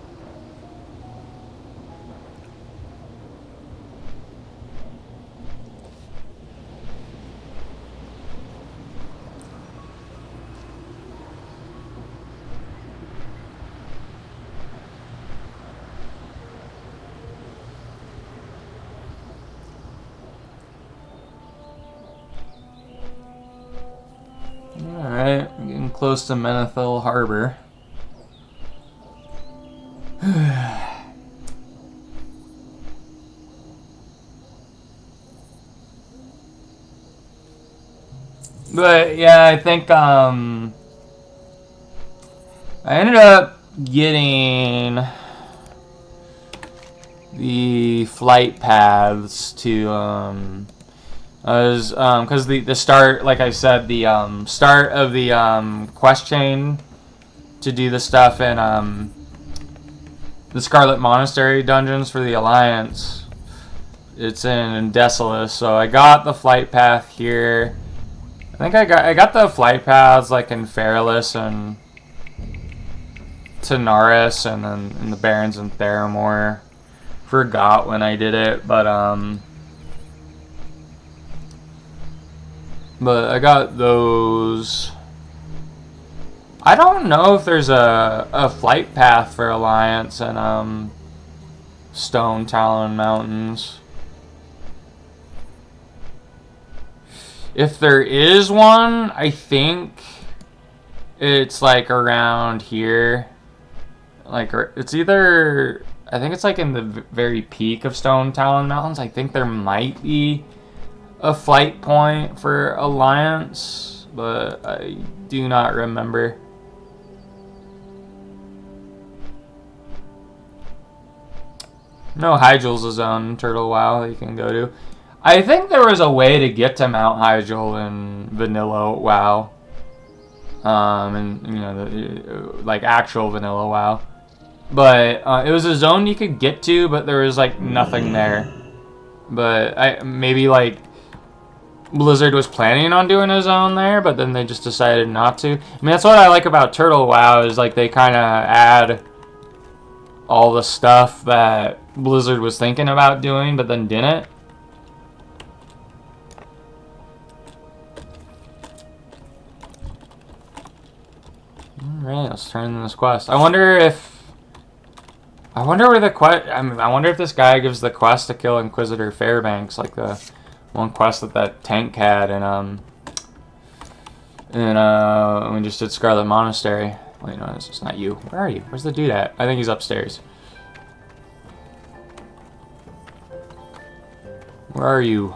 Alright, we're getting close to Menethil Harbor. But yeah, I think I ended up getting the flight paths to because the start, like I said, the start of the quest chain to do the stuff in the Scarlet Monastery dungeons for the Alliance. It's in Desolus, so I got the flight path here. I think I got the flight paths like in Fairless and Tanaris, and then in the Barrens and Theramore. Forgot when I did it, but I got those. I don't know if there's a flight path for Alliance and Stone Talon Mountains. If there is one, I think it's like around here. Like it's either, I think it's like in the very peak of Stone Talon Mountains. I think there might be a flight point for Alliance, but I do not remember. No, Hygel's a zone Turtle WoW that you can go to. I think there was a way to get to Mount Hyjal in vanilla WoW. And you know, like actual vanilla WoW. But it was a zone you could get to, but there was like nothing there. But maybe like Blizzard was planning on doing a zone there, but then they just decided not to. I mean, that's what I like about Turtle WoW is like they kind of add all the stuff that Blizzard was thinking about doing, but then didn't. Alright, let's turn in this quest. I wonder where the quest. I mean, I wonder if this guy gives the quest to kill Inquisitor Fairbanks, like the one quest that tank had, and we just did Scarlet Monastery. Wait, no, it's not you. Where are you? Where's the dude at? I think he's upstairs. Where are you?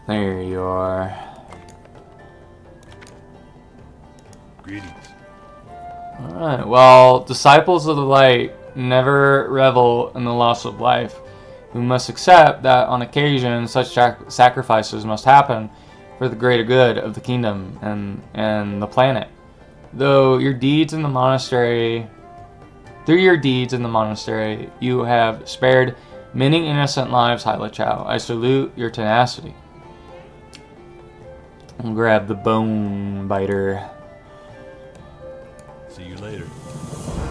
There you are. Greetings. Alright, well, disciples of the light never revel in the loss of life. We must accept that on occasion such sacrifices must happen for the greater good of the kingdom and the planet. Through your deeds in the monastery, you have spared many innocent lives, Hyla Chow. I salute your tenacity. I'll grab the bone biter. See you later.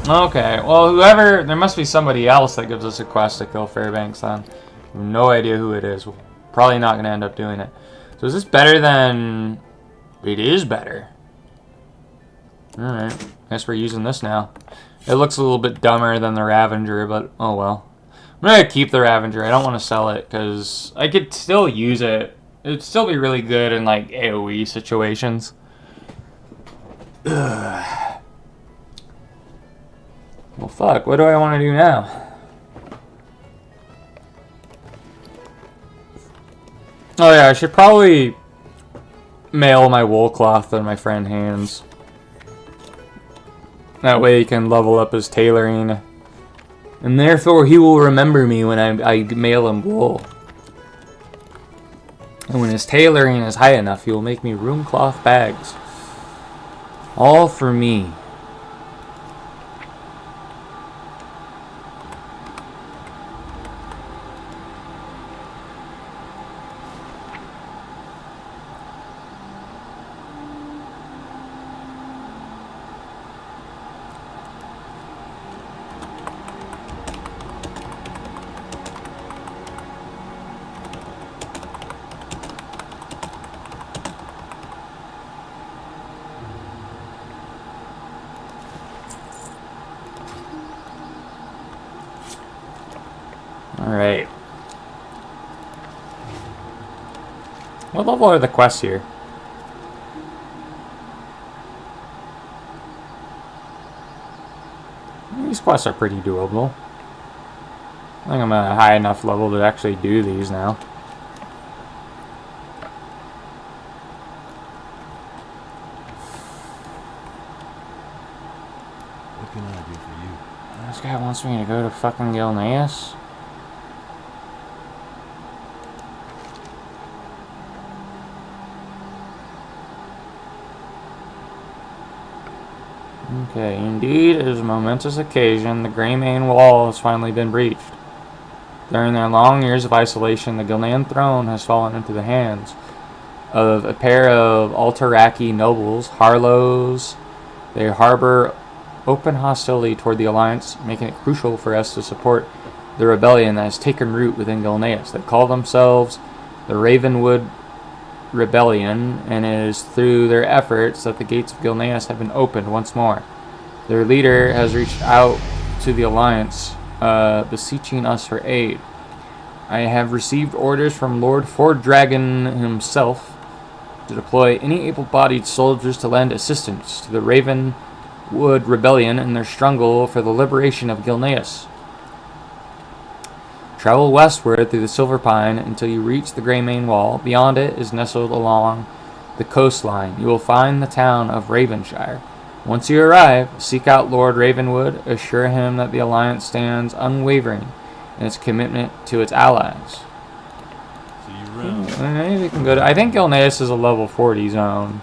Okay, well, there must be somebody else that gives us a quest to kill Fairbanks then. I have no idea who it is. We're probably not going to end up doing it. So is this better than... It is better. Alright, guess we're using this now. It looks a little bit dumber than the Ravager, but oh well. I'm going to keep the Ravager. I don't want to sell it because I could still use it. It'd still be really good in like AoE situations. Ugh. Well, fuck, what do I want to do now? Oh yeah, I should probably mail my wool cloth in my friend hands. That way he can level up his tailoring. And therefore he will remember me when I mail him wool. And when his tailoring is high enough, he will make me room cloth bags. All for me. Alright. What level are the quests here? These quests are pretty doable. I think I'm at a high enough level to actually do these now. What can I do for you? This guy wants me to go to fucking Gilneas? Okay, indeed, it is a momentous occasion. The Greymane Wall has finally been breached. During their long years of isolation, the Gilnean throne has fallen into the hands of a pair of Alteraci nobles, Harlows. They harbor open hostility toward the Alliance, making it crucial for us to support the rebellion that has taken root within Gilneas. They call themselves the Ravenwood Rebellion, and it is through their efforts that the gates of Gilneas have been opened once more. Their leader has reached out to the Alliance, beseeching us for aid. I have received orders from Lord Fordragon himself to deploy any able-bodied soldiers to lend assistance to the Ravenwood Rebellion in their struggle for the liberation of Gilneas. Travel westward through the Silver Pine until you reach the Greymane Wall. Beyond it is nestled along the coastline. You will find the town of Ravenshire. Once you arrive, seek out Lord Ravenwood. Assure him that the Alliance stands unwavering in its commitment to its allies. around. Maybe we can go to... I think Ilneus is a level 40 zone.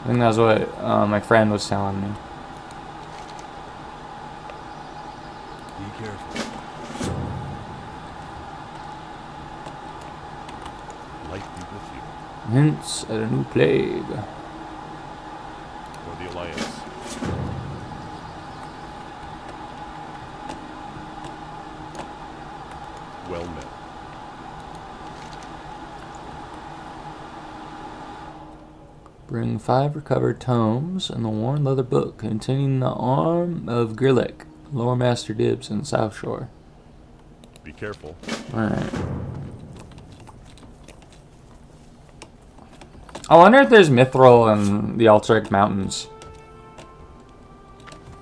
I think that's what my friend was telling me. Be careful. Light be with you. Hints at a new plague. For the Alliance. Well met. Bring 5 recovered tomes and the worn leather book containing the arm of Grillik, Lore Master Dibs in South Shore. Be careful. Alright. I wonder if there's mithril in the Altaric Mountains.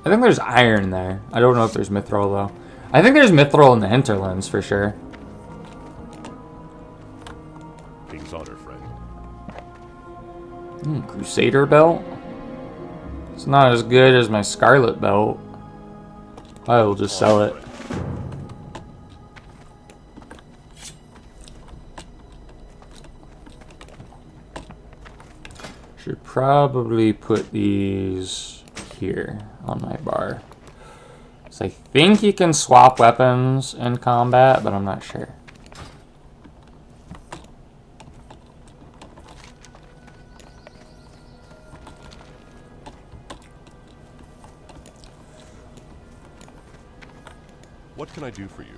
I think there's iron there. I don't know if there's mithril though. I think there's mithril in the hinterlands for sure. King's honor, friend. Crusader belt. It's not as good as my Scarlet belt. I will just sell it. Should probably put these here on my bar. So I think you can swap weapons in combat, but I'm not sure. What can I do for you?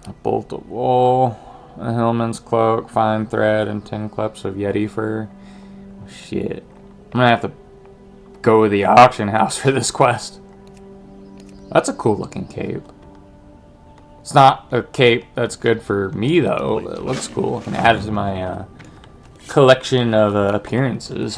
A bolt of wool, a hillman's cloak, fine thread, and 10 clips of Yeti fur. Shit. I'm gonna have to go to the auction house for this quest. That's a cool looking cape. It's not a cape that's good for me though. It looks cool. I can add it to my collection of appearances.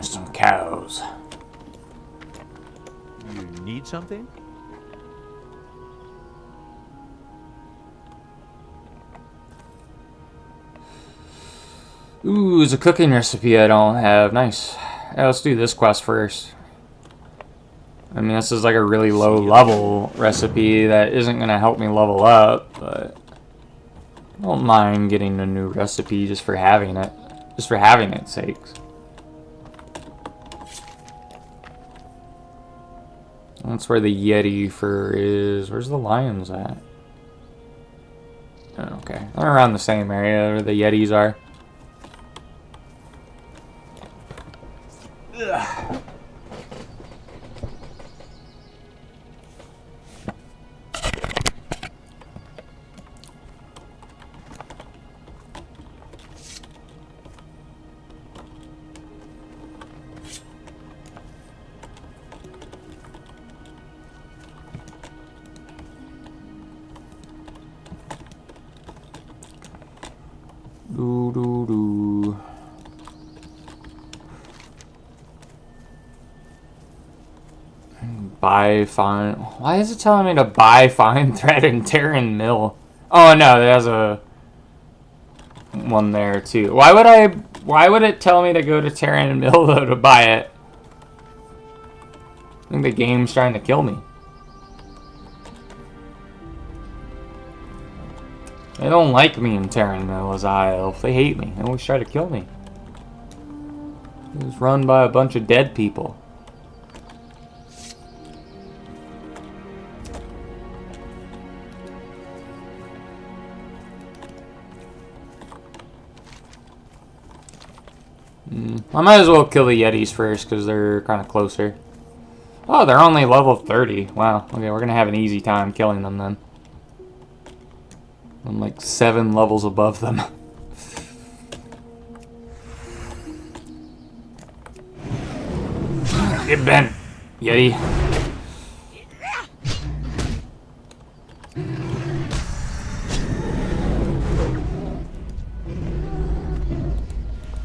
Some cows. You need something? Ooh, it's a cooking recipe I don't have. Nice. Yeah, let's do this quest first. I mean, this is like a really low level recipe that isn't going to help me level up, but I don't mind getting a new recipe just for having it. Just for having its sakes. That's where the Yeti fur is. Where's the lions at? Oh, okay. They're around the same area where the Yetis are. Ugh. Do do do. Buy fine. Why is it telling me to buy fine thread and Terran mill? Oh no, there's a one there too. Why would it tell me to go to Terran mill though to buy it? I think the game's trying to kill me. They don't like me in Terran Mill as High Elf. They hate me. They always try to kill me. It was run by a bunch of dead people. I might as well kill the Yetis first because they're kind of closer. Oh, they're only level 30. Wow. Okay, we're going to have an easy time killing them then. I'm like 7 levels above them. Get bent, Yeti.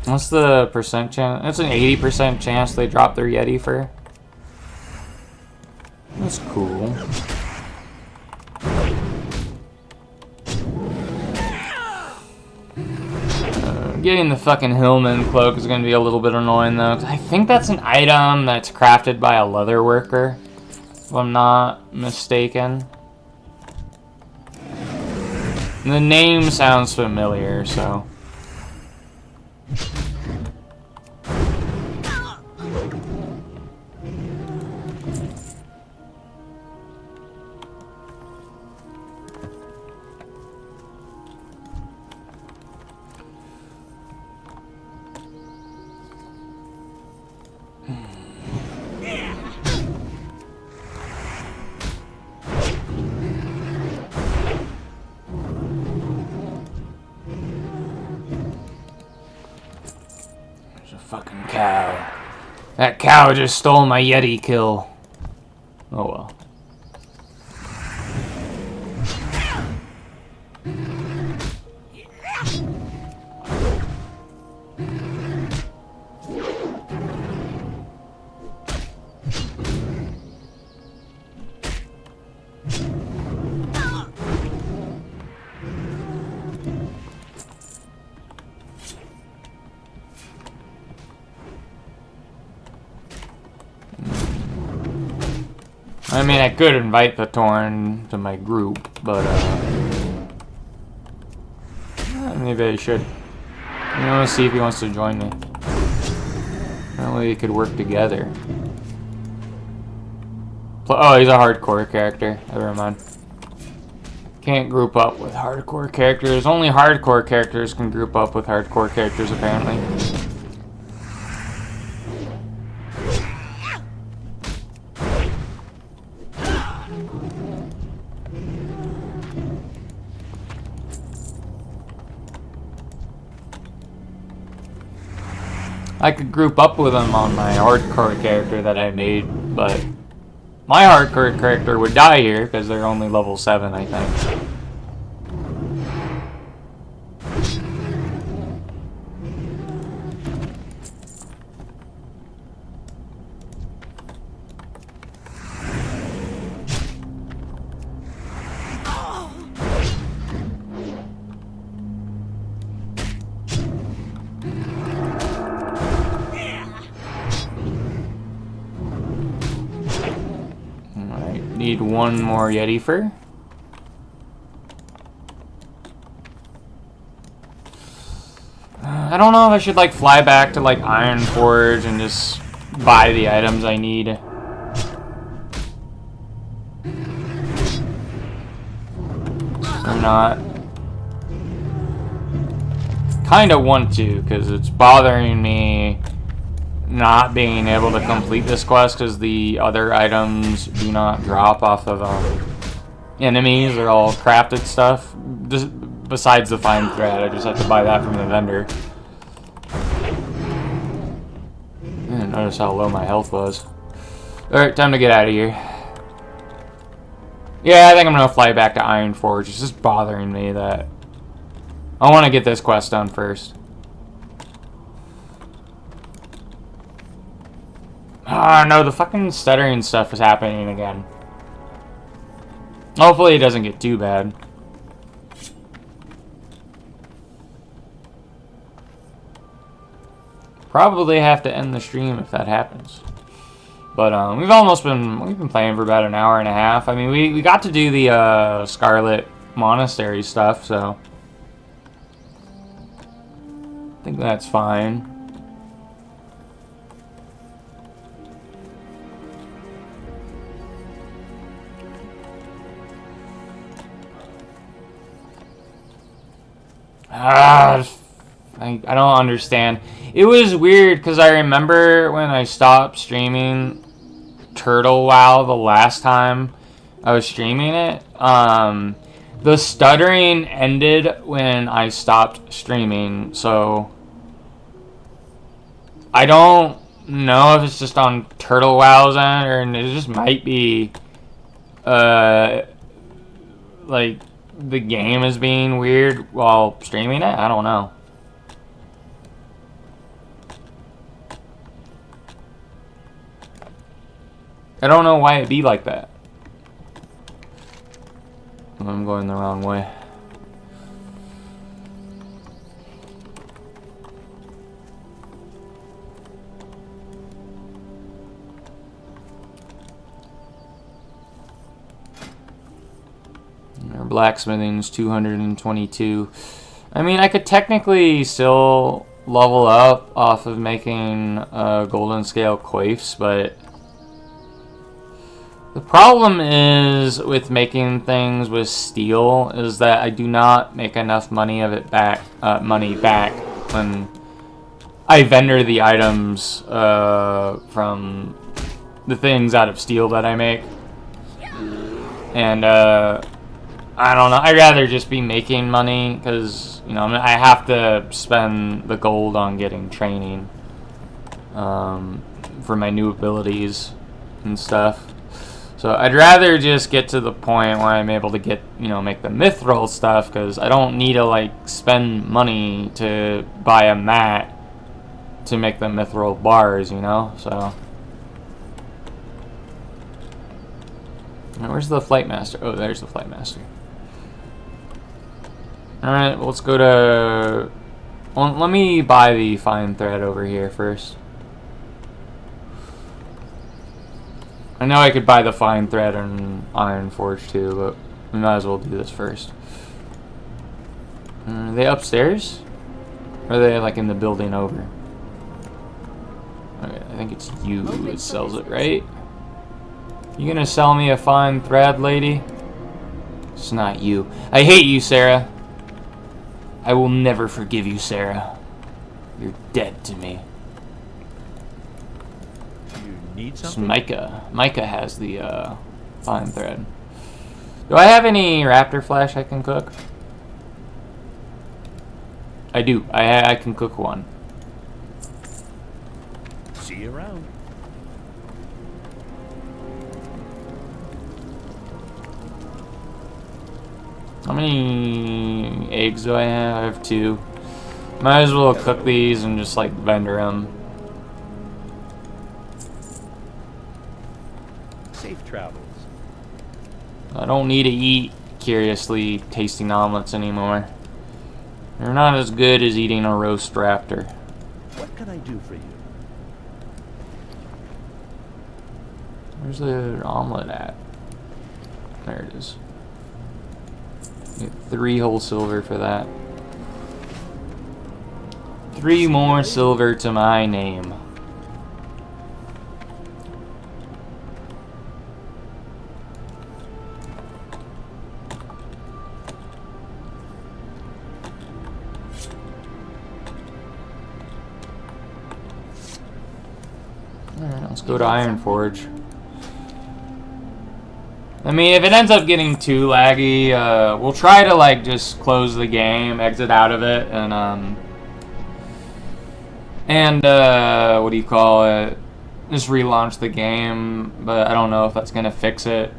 What's the percent chance? It's an 80% chance they drop their Yeti fur. That's cool. Getting the fucking Hillman cloak is gonna be a little bit annoying though, 'cause I think that's an item that's crafted by a leather worker, if I'm not mistaken. And the name sounds familiar, so. Fucking cow. That cow just stole my Yeti kill. Oh well. I mean, I could invite the Torn to my group, but, maybe I should. I want to see if he wants to join me. That way we could work together. Oh, he's a hardcore character. Never mind. Can't group up with hardcore characters. Only hardcore characters can group up with hardcore characters, apparently. I could group up with him on my hardcore character that I made, but my hardcore character would die here because they're only level 7, I think. Need one more Yeti fur. I don't know if I should like fly back to like Iron Forge and just buy the items I need. Or not. Kinda want to, because it's bothering me not being able to complete this quest because the other items do not drop off of enemies. They're all crafted stuff. Just besides the fine thread, I just have to buy that from the vendor. I didn't notice how low my health was. Alright, time to get out of here. Yeah, I think I'm gonna fly back to Iron Forge. It's just bothering me that I want to get this quest done first. Ah, no, the fucking stuttering stuff is happening again. Hopefully it doesn't get too bad. Probably have to end the stream if that happens. But we've been playing for about an hour and a half. I mean, we got to do the Scarlet Monastery stuff, so I think that's fine. I don't understand. It was weird because I remember when I stopped streaming Turtle WoW the last time I was streaming it, the stuttering ended when I stopped streaming, so I don't know if it's just on Turtle WoW's end or it just might be like the game is being weird while streaming it. I don't know. I don't know why it'd be like that. I'm going the wrong way. Blacksmithing's 222. I mean, I could technically still level up off of making golden scale coifs, but the problem is with making things with steel is that I do not make enough money back when I vendor the items from the things out of steel that I make. And I don't know, I'd rather just be making money because, you know, I have to spend the gold on getting training for my new abilities and stuff. So I'd rather just get to the point where I'm able to get, you know, make the mithril stuff, because I don't need to like spend money to buy a mat to make the mithril bars, you know. So now, where's the flight master? Oh, there's the flight master. Alright, let's go to... Well, let me buy the fine thread over here first. I know I could buy the fine thread and iron forge too, but we might as well do this first. Are they upstairs? Or are they like in the building over? Okay, I think it's you that sells it, right? You gonna sell me a fine thread, lady? It's not you. I hate you, Sarah. I will never forgive you, Sarah. You're dead to me. You need It's something? Micah. Micah has the fine thread. Do I have any raptor flesh I can cook? I do. I can cook one. See you around. How many eggs do I have? I have 2. Might as well cook these and just like vendor them. Safe travels. I don't need to eat curiously tasting omelets anymore. They're not as good as eating a roast raptor. What can I do for you? Where's the omelet at? There it is. Get 3 whole silver for that. 3 more silver to my name. Alright, let's go to Iron Forge. I mean, if it ends up getting too laggy, we'll try to like just close the game, exit out of it, and what do you call it? Just relaunch the game. But I don't know if that's gonna fix it.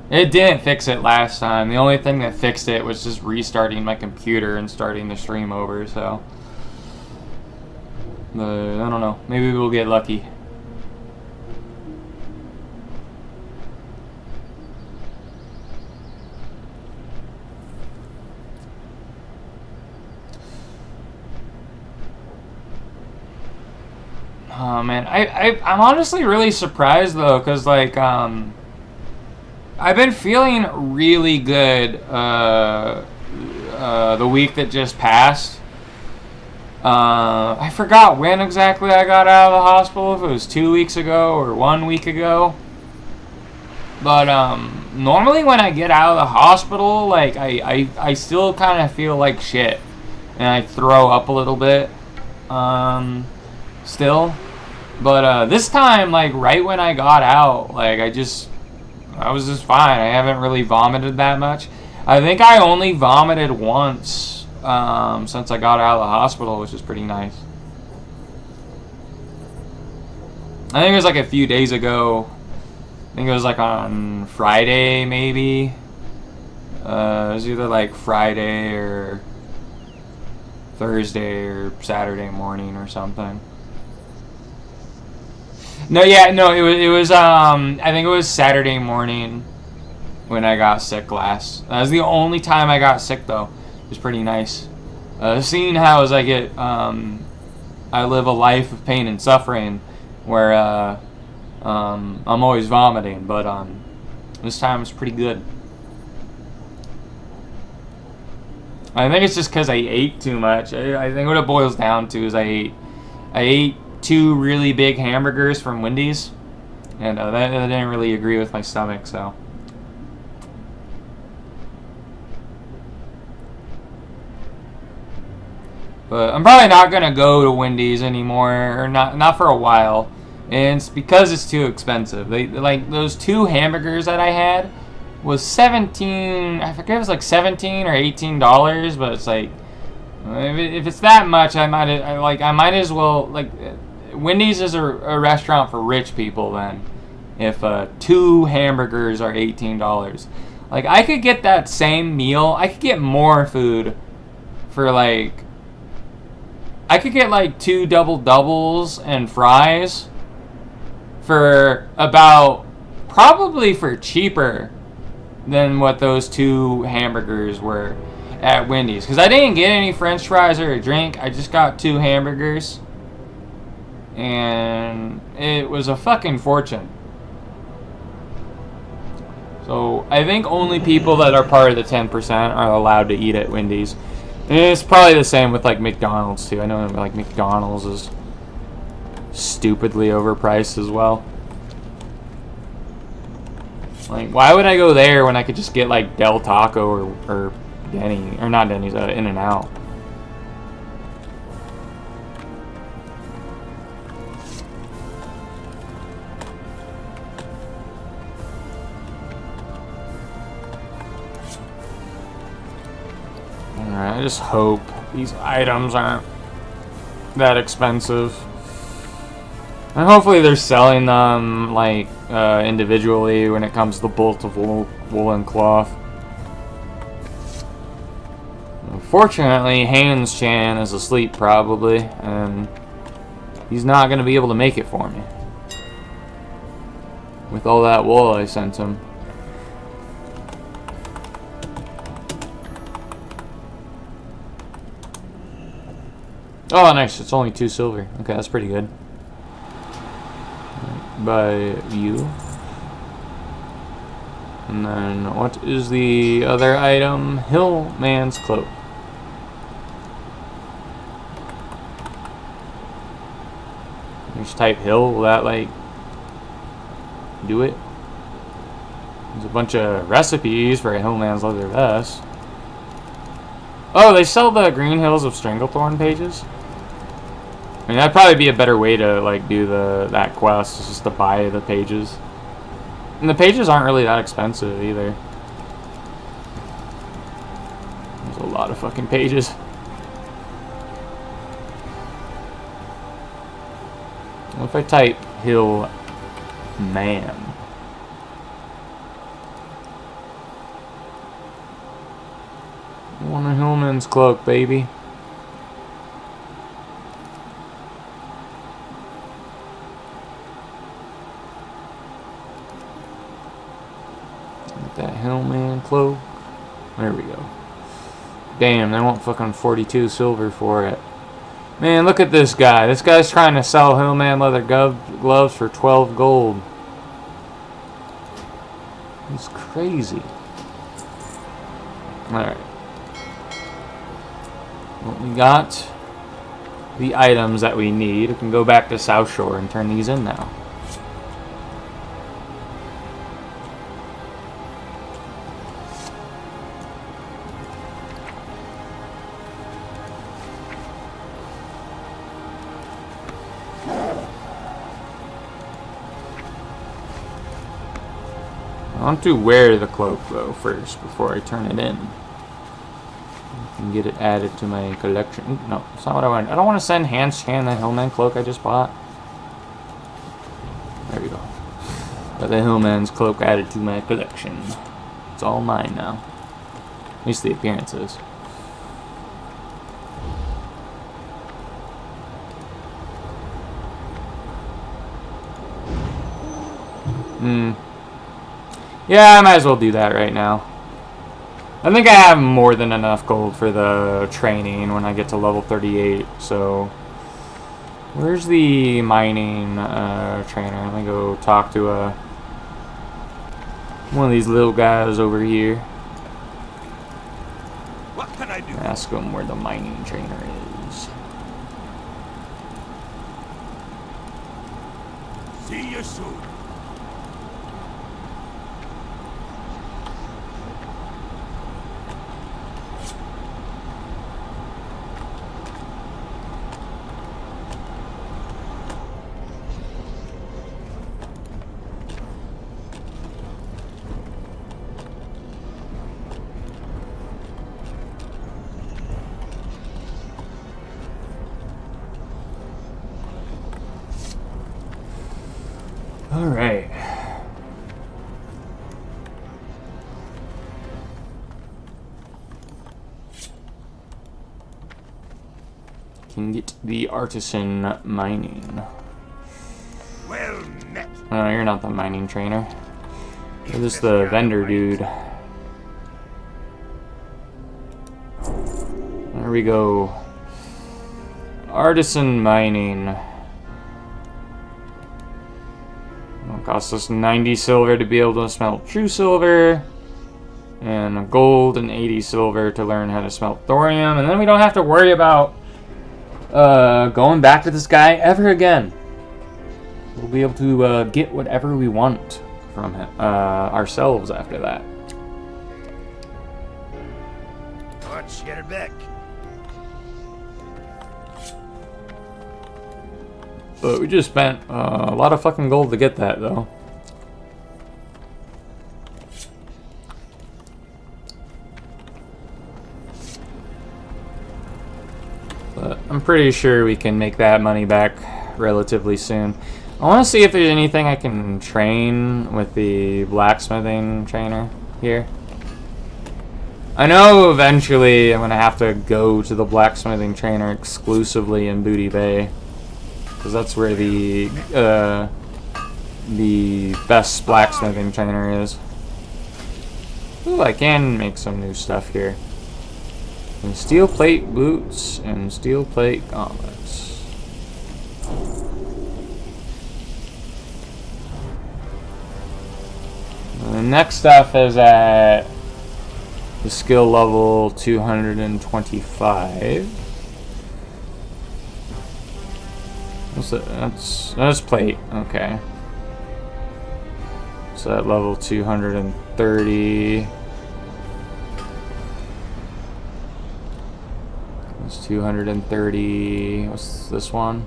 It didn't fix it last time. The only thing that fixed it was just restarting my computer and starting the stream over. So, but I don't know. Maybe we'll get lucky. Oh man, I'm honestly really surprised though, cause like I've been feeling really good the week that just passed. I forgot when exactly I got out of the hospital, if it was 2 weeks ago or 1 week ago. But normally when I get out of the hospital, like I still kind of feel like shit, and I throw up a little bit. Still. But this time, like right when I got out, like I was just fine. I haven't really vomited that much. I think I only vomited once since I got out of the hospital, which is pretty nice. I think it was like a few days ago. I think it was like on Friday, maybe. It was either like Friday or Thursday or Saturday morning or something. No, yeah, no, it was I think it was Saturday morning when I got sick last. That was the only time I got sick though. It was pretty nice. Seeing how as I live a life of pain and suffering, where I'm always vomiting, but this time it's pretty good. I think it's just because I ate too much. I think what it boils down to is I ate 2 really big hamburgers from Wendy's, and that didn't really agree with my stomach, so. But I'm probably not gonna go to Wendy's anymore, or not for a while, and it's because it's too expensive. Like those 2 hamburgers that I had was 17. I forget, it was like $17 or $18, but it's like if it's that much, I might as well, like, Wendy's is a restaurant for rich people then. If 2 hamburgers are $18, like I could get that same meal. I could get more food for like. I could get like 2 double doubles and fries for about, probably for cheaper than what those 2 hamburgers were at Wendy's. Because I didn't get any french fries or a drink. I just got 2 hamburgers. And it was a fucking fortune. So I think only people that are part of the 10% are allowed to eat at Wendy's. And it's probably the same with like McDonald's too. I know like McDonald's is stupidly overpriced as well. Like, why would I go there when I could just get like Del Taco or Denny, or not Denny's, In-N-Out? Alright, I just hope these items aren't that expensive. And hopefully they're selling them like individually when it comes to bolts of woolen cloth. Unfortunately, Hans Chan is asleep probably, and he's not going to be able to make it for me with all that wool I sent him. Oh, nice. It's only 2 silver. Okay, that's pretty good. By you. And then, what is the other item? Hillman's Cloak. Just type hill. Will that, like, do it? There's a bunch of recipes for a Hillman's leather vest. Oh, they sell the Green Hills of Stranglethorn pages? I mean, that'd probably be a better way to like do that quest, is just to buy the pages. And the pages aren't really that expensive either. There's a lot of fucking pages. What if I type Hill Man? I want a Hillman's Cloak, baby. That Hillman Cloak. There we go. Damn, they want fucking 42 silver for it. Man, look at this guy. This guy's trying to sell Hillman leather gloves for 12 gold. It's crazy. Alright. Well, we got the items that we need. We can go back to South Shore and turn these in now. I want to wear the cloak though first before I turn it in. I can get it added to my collection. No, that's not what I want. I don't want to send Hans Chan that Hillman cloak I just bought. There we go. Got the Hillman's cloak added to my collection. It's all mine now. At least the appearances. Yeah, I might as well do that right now. I think I have more than enough gold for the training when I get to level 38, so... Where's the mining trainer? Let me go talk to one of these little guys over here. What can I do? ask him where the mining trainer is. See you soon. All right. Can get the artisan mining. Well met. Oh, you're not the mining trainer. You're just the vendor dude. There we go. Artisan mining. It'll cost us 90 silver to be able to smelt true silver, and gold and 80 silver to learn how to smelt thorium, and then we don't have to worry about going back to this guy ever again. We'll be able to get whatever we want from him, ourselves after that. Watch your back. But we just spent a lot of fucking gold to get that, though. But I'm pretty sure we can make that money back relatively soon. I want to see if there's anything I can train with the blacksmithing trainer here. I know eventually I'm going to have to go to the blacksmithing trainer exclusively in Booty Bay, because that's where the best blacksmithing trainer is. Ooh, I can make some new stuff here. And steel plate boots and steel plate gauntlets. And the next stuff is at the skill level 225. What's that? That's plate. Okay. So at level 230. It's 230. What's this one?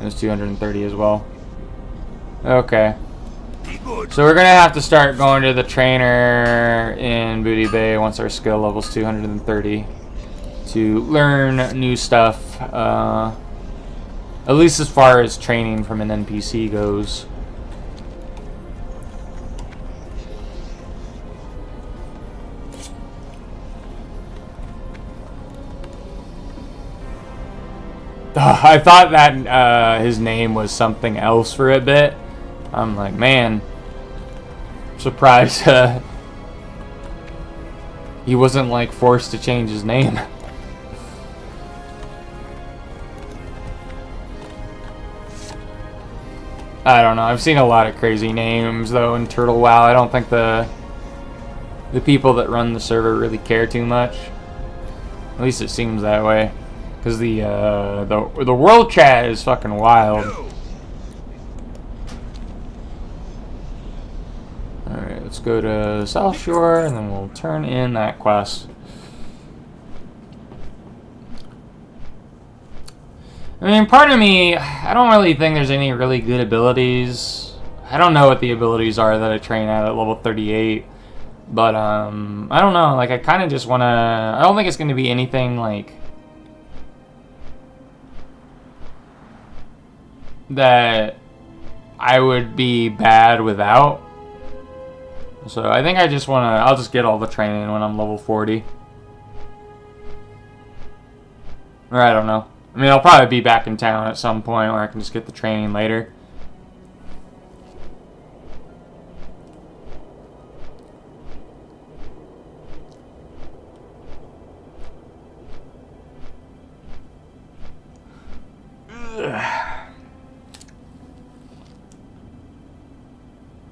It's 230 as well. Okay. So we're gonna have to start going to the trainer in Booty Bay once our skill level's 230 to learn new stuff. At least as far as training from an NPC goes. I thought that his name was something else for a bit. I'm like, man, I'm surprised he wasn't like forced to change his name. I don't know. I've seen a lot of crazy names though in Turtle WoW. I don't think the people that run the server really care too much. At least it seems that way. Because the world chat is fucking wild. Alright, let's go to South Shore and then we'll turn in that quest. I mean, part of me, I don't really think there's any really good abilities. I don't know what the abilities are that I train at level 38. But, I don't know. Like, I kind of just want to... I don't think it's going to be anything, like... that I would be bad without. So I think I just want to... I'll just get all the training when I'm level 40. Or I don't know. I mean, I'll probably be back in town at some point where I can just get the training later.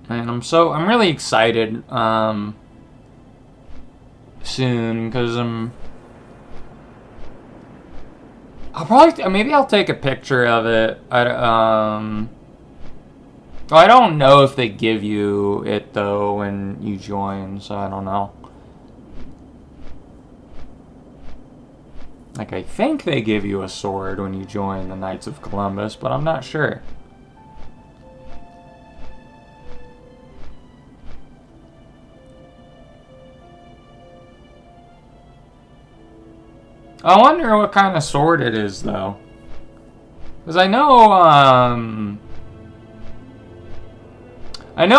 And I'm really excited. soon, because I'll probably, maybe I'll take a picture of it. Well, I don't know if they give you it, though, when you join, so I don't know. Like, I think they give you a sword when you join the Knights of Columbus, but I'm not sure. I wonder what kind of sword it is, though. Because I know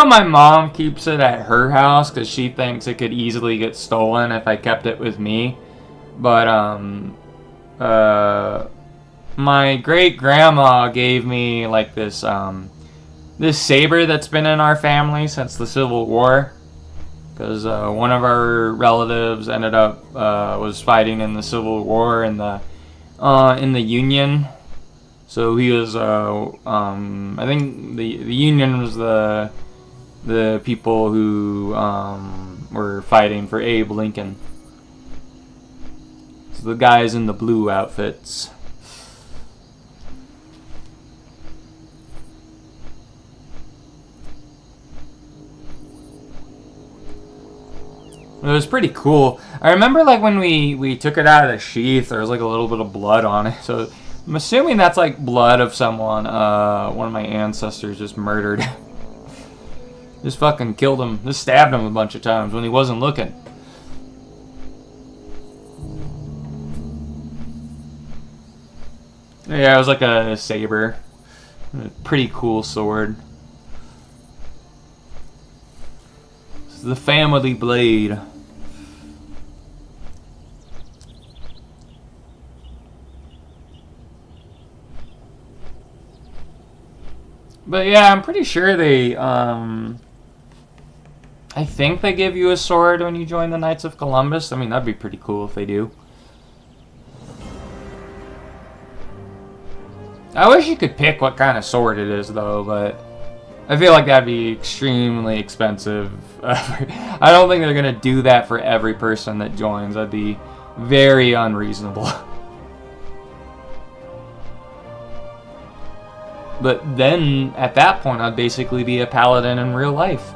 my mom keeps it at her house because she thinks it could easily get stolen if I kept it with me. But, my great-grandma gave me, like, this saber that's been in our family since the Civil War. Because one of our relatives ended up was fighting in the Civil War in the Union. So he was I think the Union was the people who were fighting for Abe Lincoln. So the guys in the blue outfits. It was pretty cool. I remember, like, when we took it out of the sheath, there was, like, a little bit of blood on it. So I'm assuming that's, like, blood of someone one of my ancestors just murdered. Just fucking killed him. Just stabbed him a bunch of times when he wasn't looking. Yeah, it was like a saber. A pretty cool sword. This is the family blade. But yeah, I'm pretty sure they, I think they give you a sword when you join the Knights of Columbus. I mean, that'd be pretty cool if they do. I wish you could pick what kind of sword it is, though, but I feel like that'd be extremely expensive. I don't think they're going to do that for every person that joins. That'd be very unreasonable. But then, at that point, I'd basically be a paladin in real life.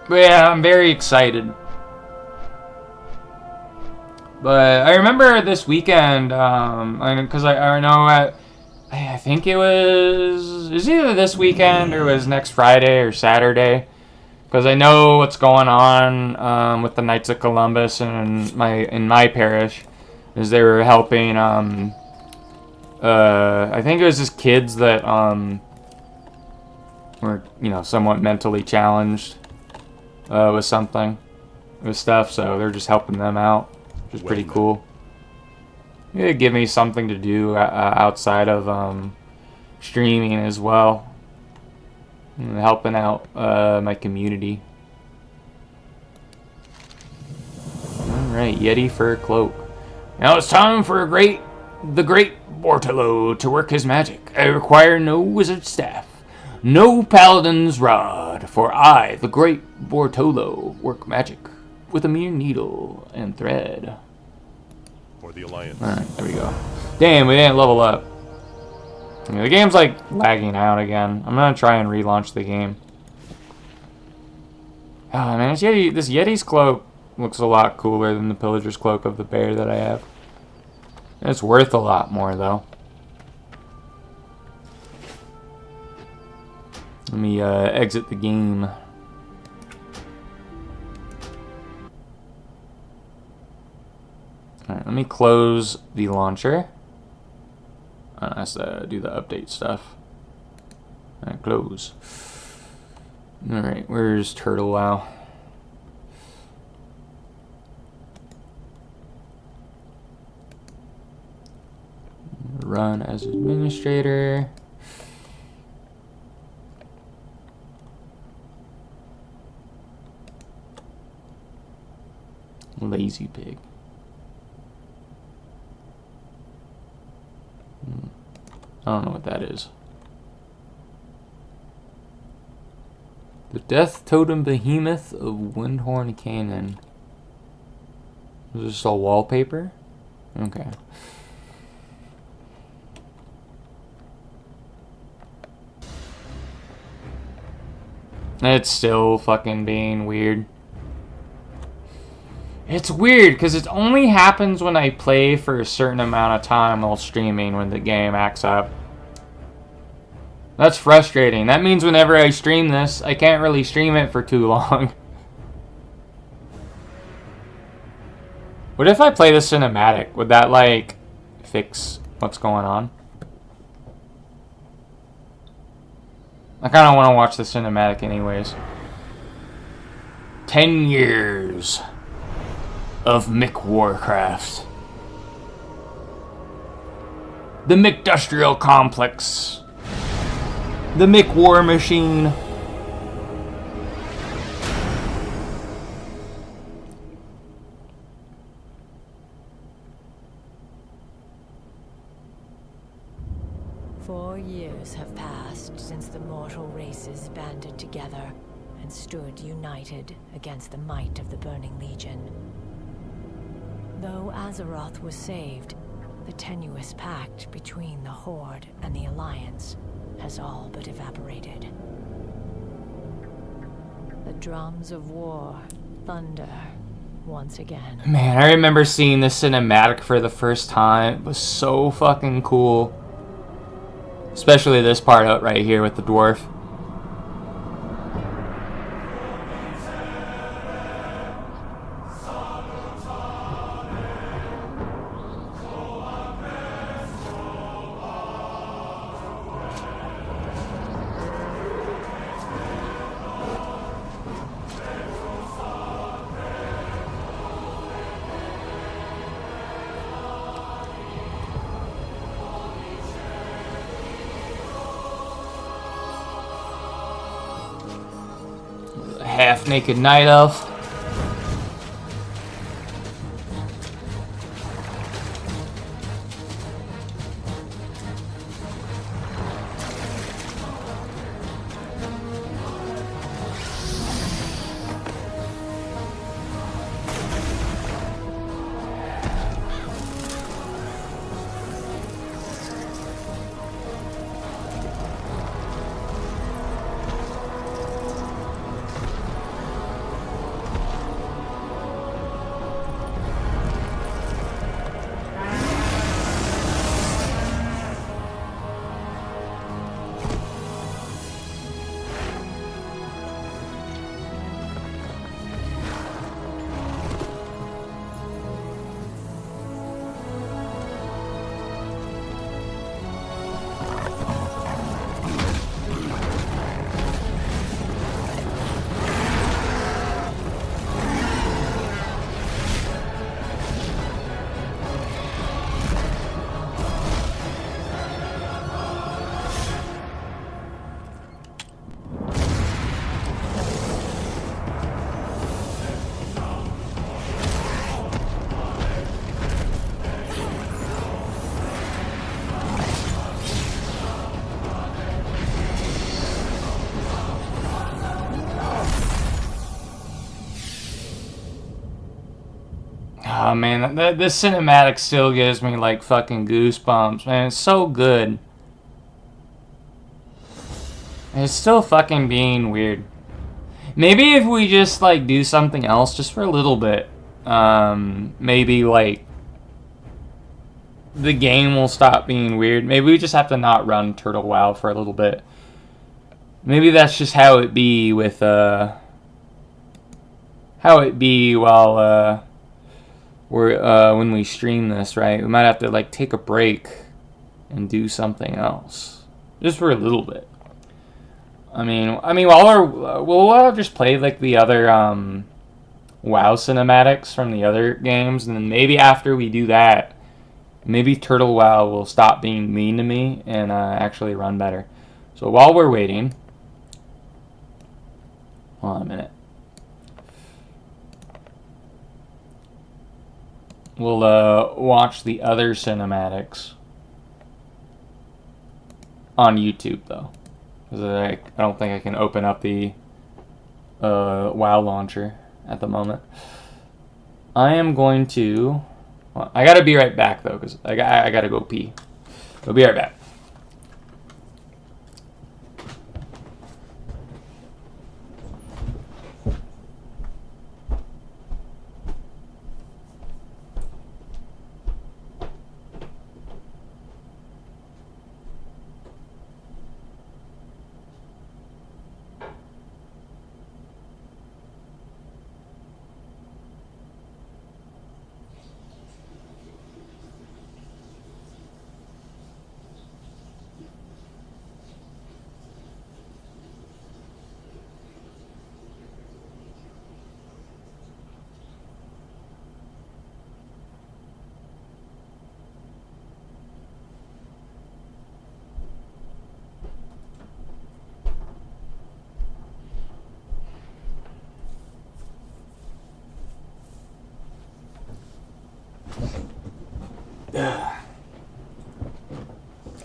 But yeah, I'm very excited. But I remember this weekend, because I know I think it was either this weekend or it was next Friday or Saturday, because I know what's going on with the Knights of Columbus and in my parish is they were helping I think it was just kids that were, you know, somewhat mentally challenged with stuff, so they're just helping them out, which is pretty cool. It'd give me something to do outside of streaming as well, and helping out my community. Alright, Yeti fur cloak. Now it's time for the great Bortolo to work his magic. I require no wizard staff, no paladin's rod, for I, the great Bortolo, work magic with a mere needle and thread. For the Alliance. Alright, there we go. Damn, we didn't level up. Yeah, the game's like lagging out again. I'm gonna try and relaunch the game. Oh man, this Yeti's cloak looks a lot cooler than the Pillager's cloak of the bear that I have. It's worth a lot more though. Let me exit the game. Alright, let me close the launcher. Let's do the update stuff. Alright, close. Alright, where's Turtle Wow? Run as administrator. Lazy pig. I don't know what that is. The Death Totem Behemoth of Windhorn Canyon. Is this all wallpaper? Okay. It's still fucking being weird. It's weird because it only happens when I play for a certain amount of time while streaming when the game acts up. That's frustrating. That means whenever I stream this, I can't really stream it for too long. What if I play the cinematic? Would that, like, fix what's going on? I kind of want to watch the cinematic anyways. 10 years of Mick Warcraft. The McDustrial Complex. The Mick War Machine. Years have passed since the mortal races banded together and stood united against the might of the Burning Legion. Though Azeroth was saved, the tenuous pact between the Horde and the Alliance has all but evaporated. The drums of war thunder once again. Man, I remember seeing this cinematic for the first time. It was so fucking cool. Especially this part out right here with the dwarf. Half-naked night elf. Oh man, this cinematic still gives me like fucking goosebumps, man. It's so good. It's still fucking being weird. Maybe if we just like do something else just for a little bit, maybe like the game will stop being weird. Maybe we just have to not run Turtle WoW for a little bit. Maybe that's just how it be with while when we stream this, right? We might have to like take a break and do something else, just for a little bit. I mean, while we'll just play like the other WoW cinematics from the other games, and then maybe after we do that, maybe Turtle WoW will stop being mean to me and actually run better. So while we're waiting, hold on a minute. we'll watch the other cinematics on YouTube though, because I don't think I can open up the WoW launcher at the moment. I am going to. Well, I gotta be right back though, because I gotta go pee. I'll be right back.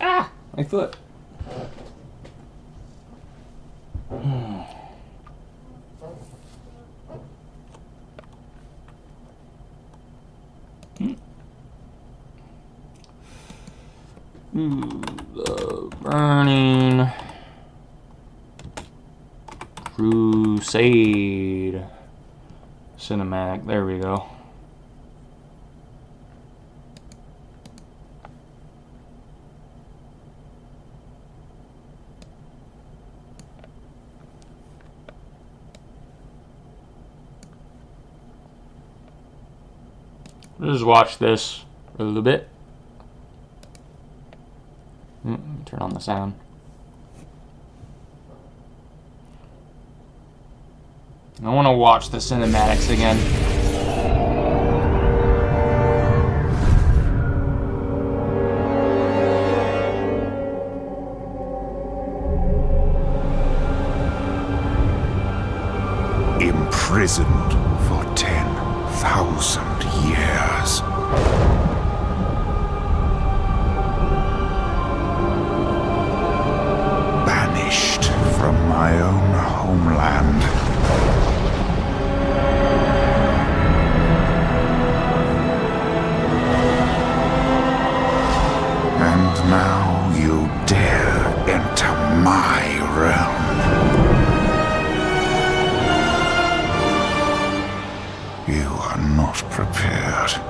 Ah, my foot. The Burning Crusade cinematic. There we go. Just watch this for a little bit. Turn on the sound. I want to watch the cinematics again. Imprisoned for 10,000 years. Banished from my own homeland. And now you dare enter my realm. You are not prepared.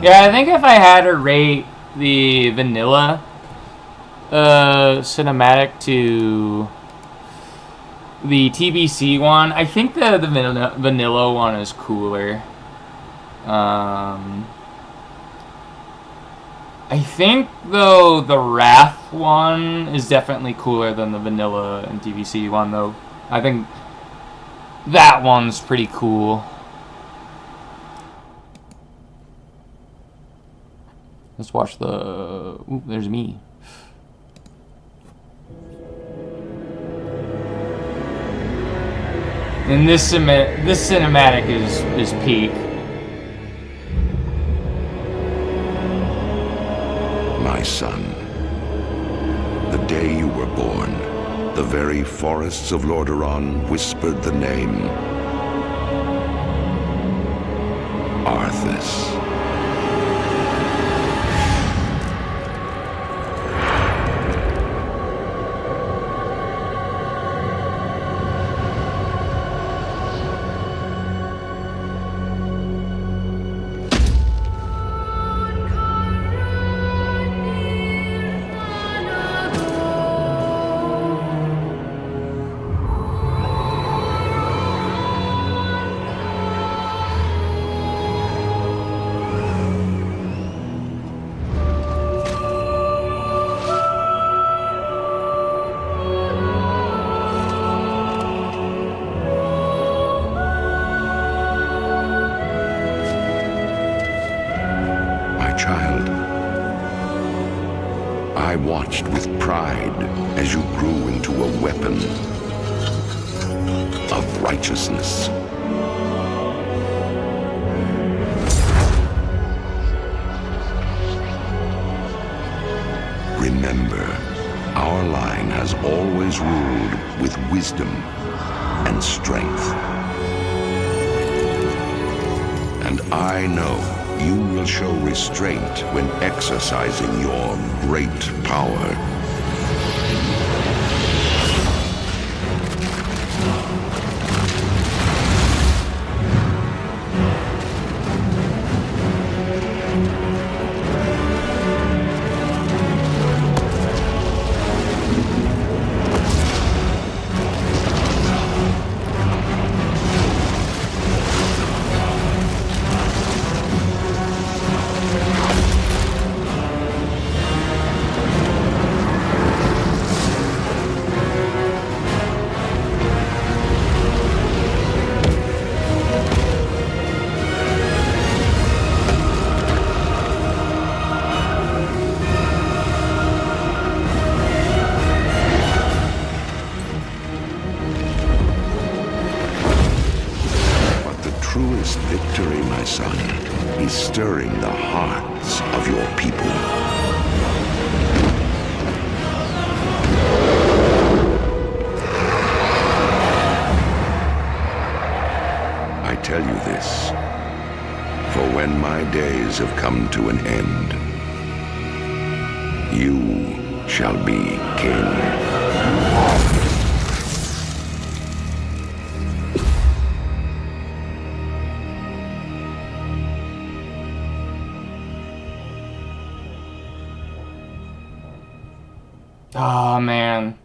Yeah, I think if I had to rate the vanilla cinematic to the TBC one. I think the vanilla one is cooler. I think, though, the Wrath one is definitely cooler than the vanilla and TBC one, though. I think that one's pretty cool. Let's watch the... Ooh, there's me. And this cinematic is peak. My son, the day you were born, the very forests of Lordaeron whispered the name Arthas. Child, I watched with pride as you grew into a weapon of righteousness. Remember, our line has always ruled with wisdom and strength. And I know you will show restraint when exercising your great power. Truest victory, my son, is stirring the hearts of your people. I tell you this, for when my days have come to an end, you shall be king. Oh man,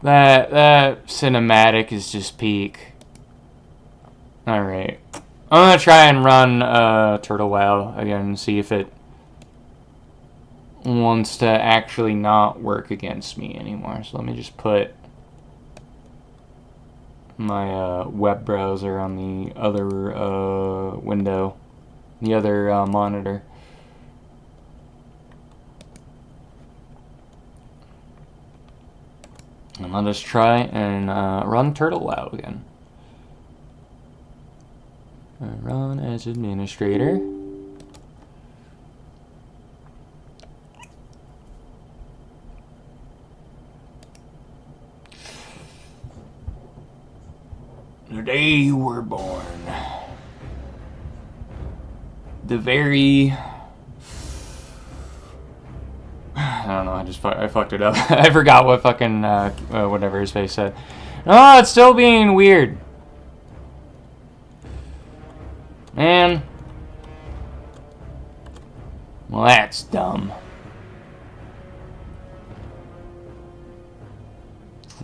that cinematic is just peak. All right, I'm gonna try and run Turtle WoW again and see if it wants to actually not work against me anymore. So let me just put my web browser on the other window, the other monitor. And let us try and run Turtle WoW again. Run as administrator. The day you were born. The very... I don't know, I fucked it up. I forgot what fucking, whatever his face said. Oh, it's still being weird. Man. Well, that's dumb.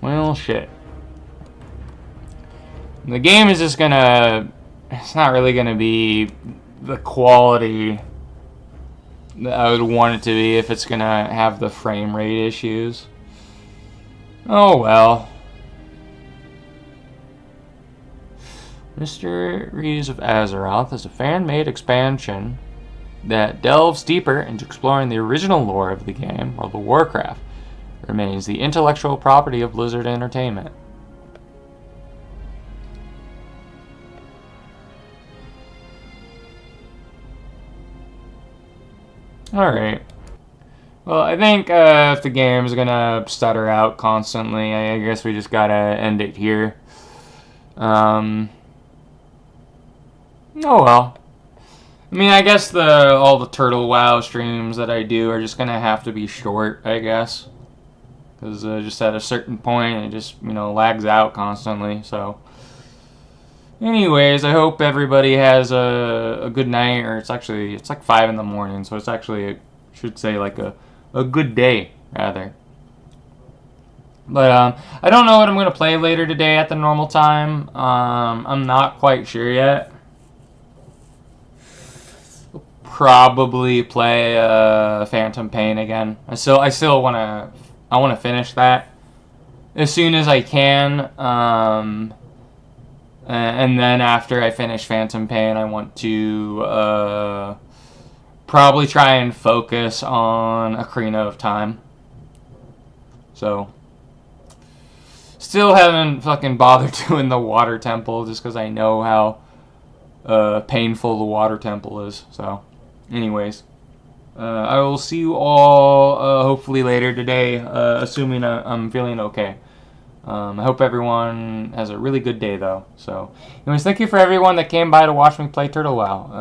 Well, shit. The game is just gonna... It's not really gonna be the quality that I would want it to be if it's gonna have the frame rate issues. Oh well. Mysteries of Azeroth is a fan-made expansion that delves deeper into exploring the original lore of the game, World of Warcraft. It remains the intellectual property of Blizzard Entertainment. Alright. Well, I think if the game's gonna stutter out constantly, I guess we just gotta end it here. Oh well. I mean, I guess all the Turtle WoW streams that I do are just gonna have to be short, I guess. Because just at a certain point, it just, lags out constantly, so... Anyways, I hope everybody has a good night, or it's like 5 in the morning, so it's actually, I should say, like a good day, rather. But, I don't know what I'm going to play later today at the normal time. I'm not quite sure yet. Probably play Phantom Pain again. I still want to finish that as soon as I can. And then after I finish Phantom Pain, I want to probably try and focus on Ocarina of Time. So, still haven't fucking bothered doing the Water Temple just because I know how painful the Water Temple is. So, anyways, I will see you all hopefully later today, assuming I'm feeling okay. I hope everyone has a really good day, though. So, anyways, thank you for everyone that came by to watch me play Turtle WoW.